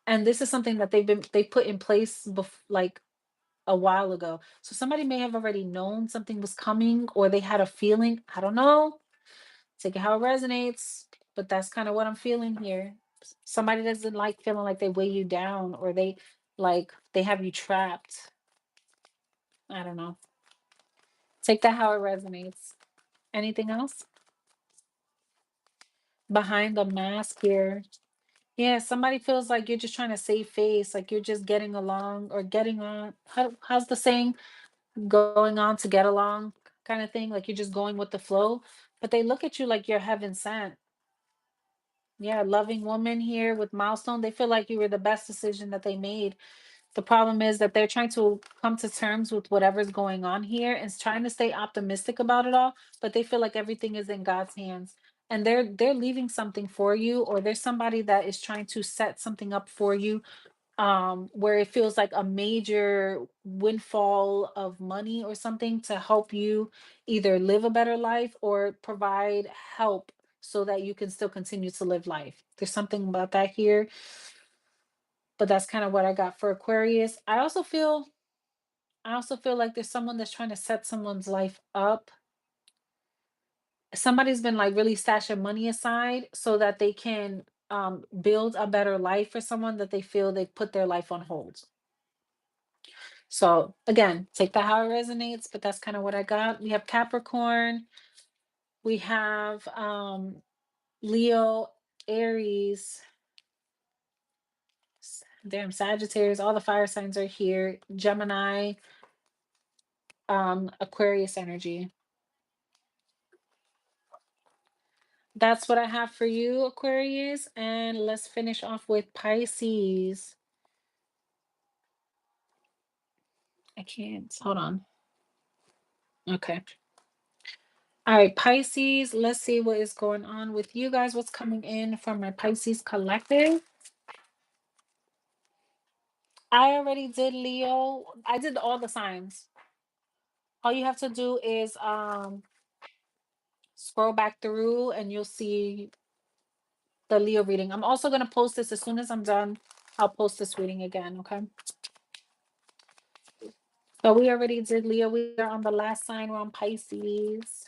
And this is something that they put in place like a while ago. So somebody may have already known something was coming, or they had a feeling. I don't know. Take it how it resonates, but that's kind of what I'm feeling here. Somebody doesn't like feeling like they weigh you down, or they have you trapped. I don't know. Take that how it resonates. Anything else? Behind the mask here. Yeah, somebody feels like you're just trying to save face, like you're just getting along or getting on. How's the saying? Going on to get along kind of thing. Like you're just going with the flow. But they look at you like you're heaven sent. Yeah, loving woman here with milestone. They feel like you were the best decision that they made. The problem is that they're trying to come to terms with whatever's going on here and trying to stay optimistic about it all, but they feel like everything is in God's hands. And they're leaving something for you, or there's somebody that is trying to set something up for you where it feels like a major windfall of money or something to help you either live a better life or provide help so that you can still continue to live life. There's something about that here, but that's kind of what I got for Aquarius. I also feel like there's someone that's trying to set someone's life up. Somebody's been like really stashing money aside so that they can build a better life for someone that they feel they put their life on hold. So again, take that how it resonates, but that's kind of what I got. We have Capricorn, we have Leo, Aries, damn Sagittarius, all the fire signs are here. Gemini, Aquarius energy. That's what I have for you, Aquarius. And let's finish off with Pisces. I can't. Hold on. Okay. All right, Pisces. Let's see what is going on with you guys. What's coming in from my Pisces collective? I already did Leo. I did all the signs. All you have to do is scroll back through and you'll see the Leo reading. I'm also going to post this as soon as I'm done. I'll post this reading again, okay? But we already did Leo. We are on the last sign. We're on Pisces.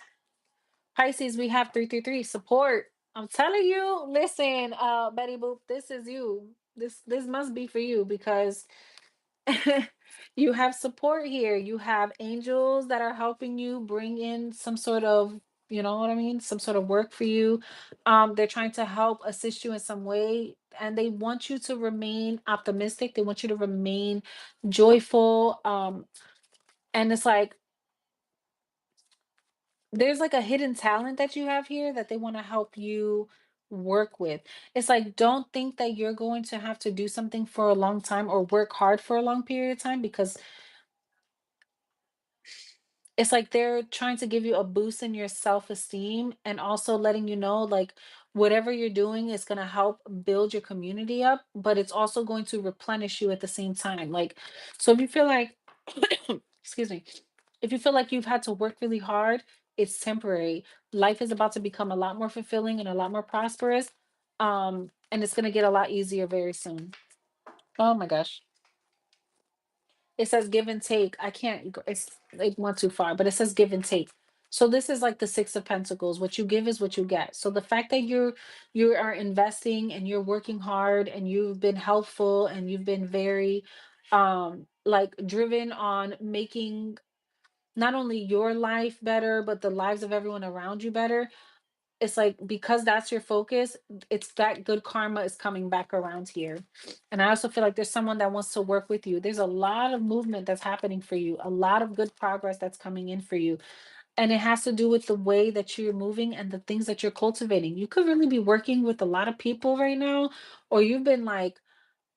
Pisces, we have 333 support. I'm telling you, listen, Betty Boop, this is you. This must be for you because you have support here. You have angels that are helping you bring in some sort of, you know what I mean, some sort of work for you. They're trying to help assist you in some way, and they want you to remain optimistic. They want you to remain joyful. And it's like there's like a hidden talent that you have here that they want to help you work with. It's like don't think that you're going to have to do something for a long time or work hard for a long period of time, because it's like they're trying to give you a boost in your self-esteem and also letting you know like whatever you're doing is going to help build your community up, but it's also going to replenish you at the same time. Like, so if you feel like excuse me, if you feel like you've had to work really hard, it's temporary. Life is about to become a lot more fulfilling and a lot more prosperous. And it's going to get a lot easier very soon. Oh my gosh. It says give and take. I can't, it's it went too far, but it says give and take. So this is like the Six of Pentacles. What you give is what you get. So the fact that you are investing and you're working hard and you've been helpful and you've been very like driven on making not only your life better, but the lives of everyone around you better. It's like because that's your focus, it's that good karma is coming back around here. And I also feel like there's someone that wants to work with you. There's a lot of movement that's happening for you, a lot of good progress that's coming in for you. And it has to do with the way that you're moving and the things that you're cultivating. You could really be working with a lot of people right now, or you've been like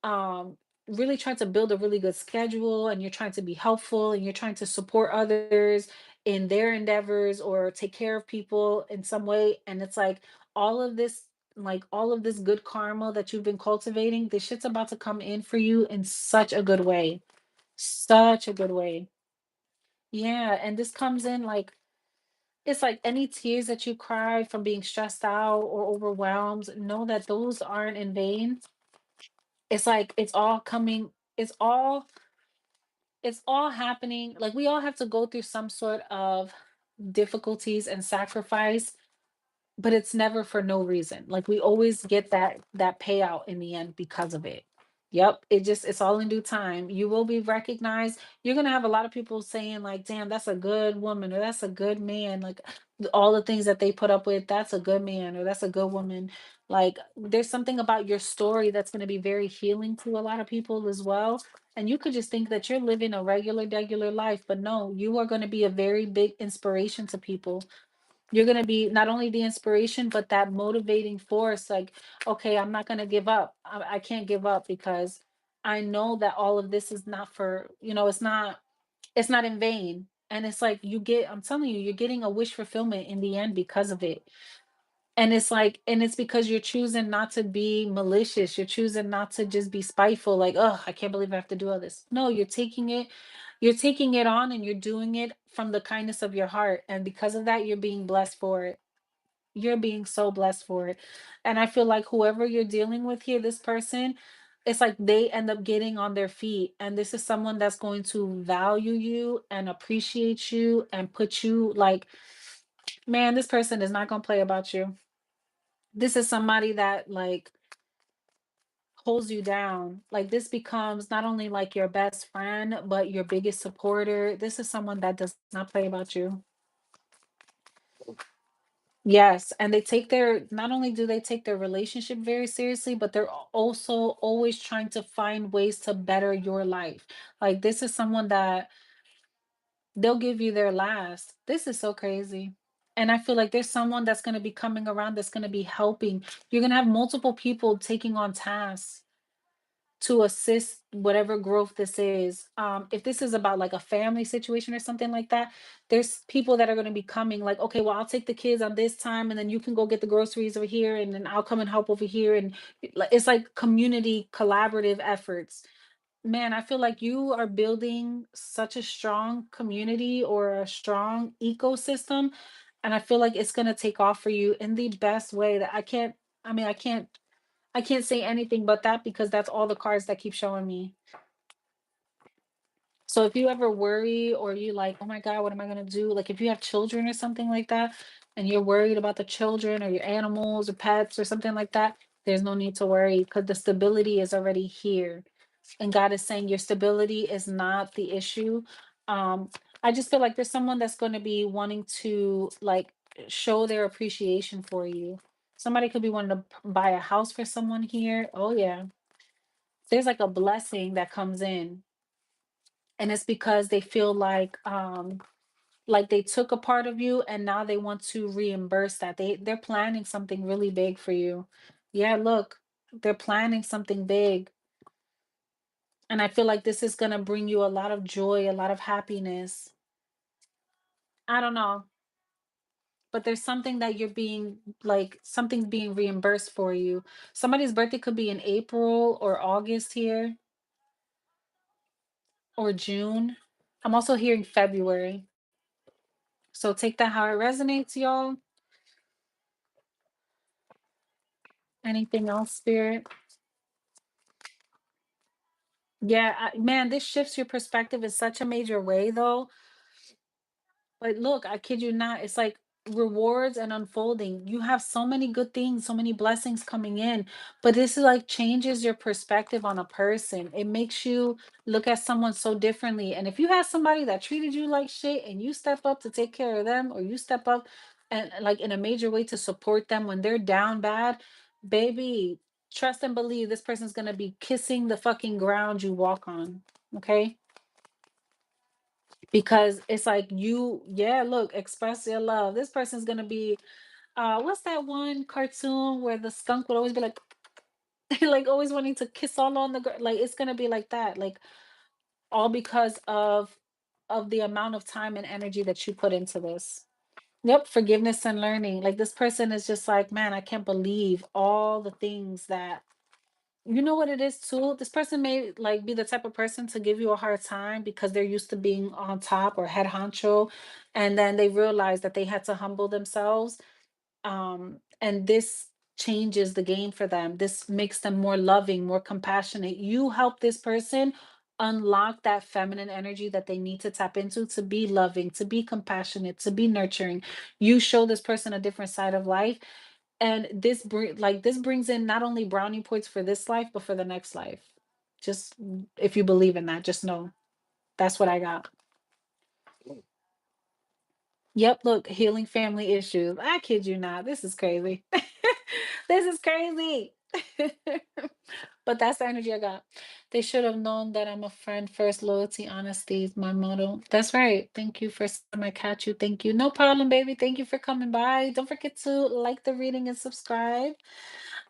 um really trying to build a really good schedule, and you're trying to be helpful and you're trying to support others in their endeavors or take care of people in some way, and it's like all of this, like all of this good karma that you've been cultivating, this shit's about to come in for you in such a good way, such a good way. Yeah, and this comes in like it's like any tears that you cry from being stressed out or overwhelmed, know that those aren't in vain. It's like it's all coming, it's all it's all happening. Like we all have to go through some sort of difficulties and sacrifice, but it's never for no reason. Like we always get that payout in the end because of it. Yep, it's all in due time. You will be recognized. You're gonna have a lot of people saying like, "Damn, that's a good woman," or "That's a good man." Like all the things that they put up with, that's a good man or that's a good woman. Like there's something about your story that's gonna be very healing to a lot of people as well. And you could just think that you're living a regular life, but no, you are gonna be a very big inspiration to people. You're gonna be not only the inspiration, but that motivating force. Like, okay, I'm not gonna give up. I can't give up because I know that all of this is not for, it's not in vain. And it's like you get, I'm telling you, you're getting a wish fulfillment in the end because of it. And it's like, and it's because you're choosing not to be malicious. You're choosing not to just be spiteful, like, oh, I can't believe I have to do all this. No, you're taking it on and you're doing it from the kindness of your heart. And because of that, you're being blessed for it. You're being so blessed for it. And I feel like whoever you're dealing with here, this person, it's like they end up getting on their feet. And this is someone that's going to value you and appreciate you and put you like, man, this person is not going to play about you. This is somebody that like holds you down. Like this becomes not only like your best friend, but your biggest supporter. This is someone that does not play about you. Yes, and they take their not only do they take their relationship very seriously, but they're also always trying to find ways to better your life. Like this is someone that they'll give you their last. This is so crazy. And I feel like there's someone that's going to be coming around that's going to be helping. You're going to have multiple people taking on tasks to assist whatever growth this is. If this is about like a family situation or something like that, there's people that are going to be coming like, okay, well, I'll take the kids on this time and then you can go get the groceries over here and then I'll come and help over here. And it's like community collaborative efforts. Man, I feel like you are building such a strong community or a strong ecosystem. And I feel like it's going to take off for you in the best way that I mean, I can't say anything but that because that's all the cards that keep showing me. So if you ever worry or you like, oh my God, what am I gonna do? Like if you have children or something like that, and you're worried about the children or your animals or pets or something like that, There's no need to worry because the stability is already here. And God is saying your stability is not the issue. Um, I just feel like there's someone that's going to be wanting to like show their appreciation for you. Somebody could be wanting to buy a house for someone here. Oh yeah. There's like a blessing that comes in. And it's because they feel like they took a part of you and now they want to reimburse that. They're planning something really big for you. Yeah, look, they're planning something big. And I feel like this is going to bring you a lot of joy, a lot of happiness. I don't know, but there's something that you're being like something's being reimbursed for you. Somebody's birthday could be in April or August here or June. I'm also hearing February. So take that how it resonates, y'all. Anything else, spirit? Yeah, man, this shifts your perspective in such a major way, though. But look, I kid you not, it's like rewards and unfolding. You have so many good things, so many blessings coming in, but this is like changes your perspective on a person. It makes you look at someone so differently. And if you have somebody that treated you like shit and you step up to take care of them, or you step up and like in a major way to support them when they're down bad, baby, trust and believe this person's gonna be kissing the fucking ground you walk on. Okay, because it's like you, yeah, look, express your love. This person's gonna be what's that one cartoon where the skunk would always be like like always wanting to kiss all on the like it's gonna be like that, like all because of the amount of time and energy that you put into this. Yep, forgiveness and learning. Like this person is just like, man, I can't believe all the things that, you know what it is too? This person may like be the type of person to give you a hard time because they're used to being on top or head honcho, and then they realize that they had to humble themselves. And this changes the game for them. This makes them more loving, more compassionate. You help this person unlock that feminine energy that they need to tap into to be loving, to be compassionate, to be nurturing. You show this person a different side of life, and this brings in not only brownie points for this life but for the next life. Just if you believe in that, just know that's what I got. Yep, look, healing family issues. I kid you not, this is crazy. This is crazy. But that's the energy I got. They should have known that I'm a friend first. Loyalty, honesty is my motto. That's right. Thank you for my catch you. Thank you. No problem, baby. Thank you for coming by. Don't forget to like the reading and subscribe.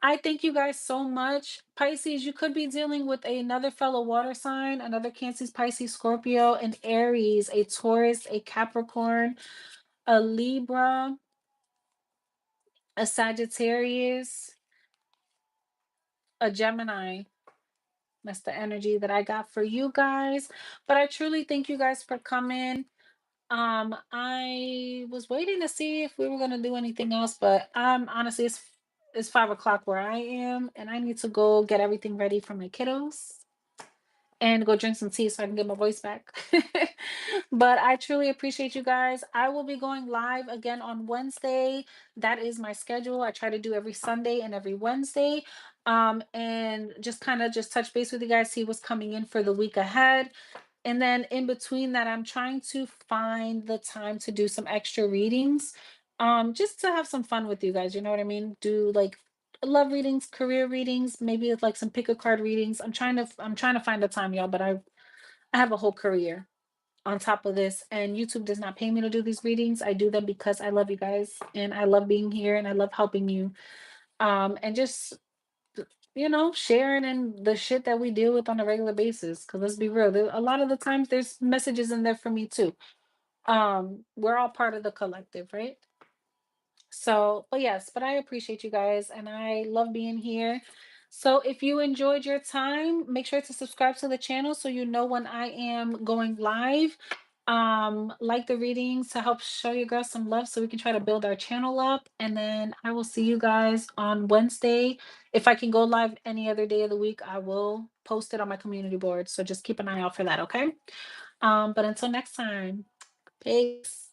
I thank you guys so much. Pisces, you could be dealing with another fellow water sign, another Cancer, Pisces, Scorpio, and Aries, a Taurus, a Capricorn, a Libra, a Sagittarius, a Gemini. That's the energy that I got for you guys. But I truly thank you guys for coming. I was waiting to see if we were gonna do anything else, but honestly it's 5 o'clock where I am, and I need to go get everything ready for my kiddos and go drink some tea so I can get my voice back. But I truly appreciate you guys. I will be going live again on Wednesday. That is my schedule. I try to do every Sunday and every Wednesday. And just kind of just touch base with you guys, see what's coming in for the week ahead. And then in between that, I'm trying to find the time to do some extra readings. Just to have some fun with you guys, you know what I mean? Do like love readings, career readings, maybe it's like some pick a card readings. I'm trying to find the time, y'all, but I have a whole career on top of this, and YouTube does not pay me to do these readings. I do them because I love you guys and I love being here and I love helping you. And just sharing and the shit that we deal with on a regular basis. Cause let's be real, a lot of the times there's messages in there for me too. We're all part of the collective, right? So, but yes, but I appreciate you guys and I love being here. So, if you enjoyed your time, make sure to subscribe to the channel so you know when I am going live. Like the readings to help show your girls some love so we can try to build our channel up. And then I will see you guys on Wednesday. If I can go live any other day of the week, I will post it on my community board. So just keep an eye out for that, okay? But until next time, peace.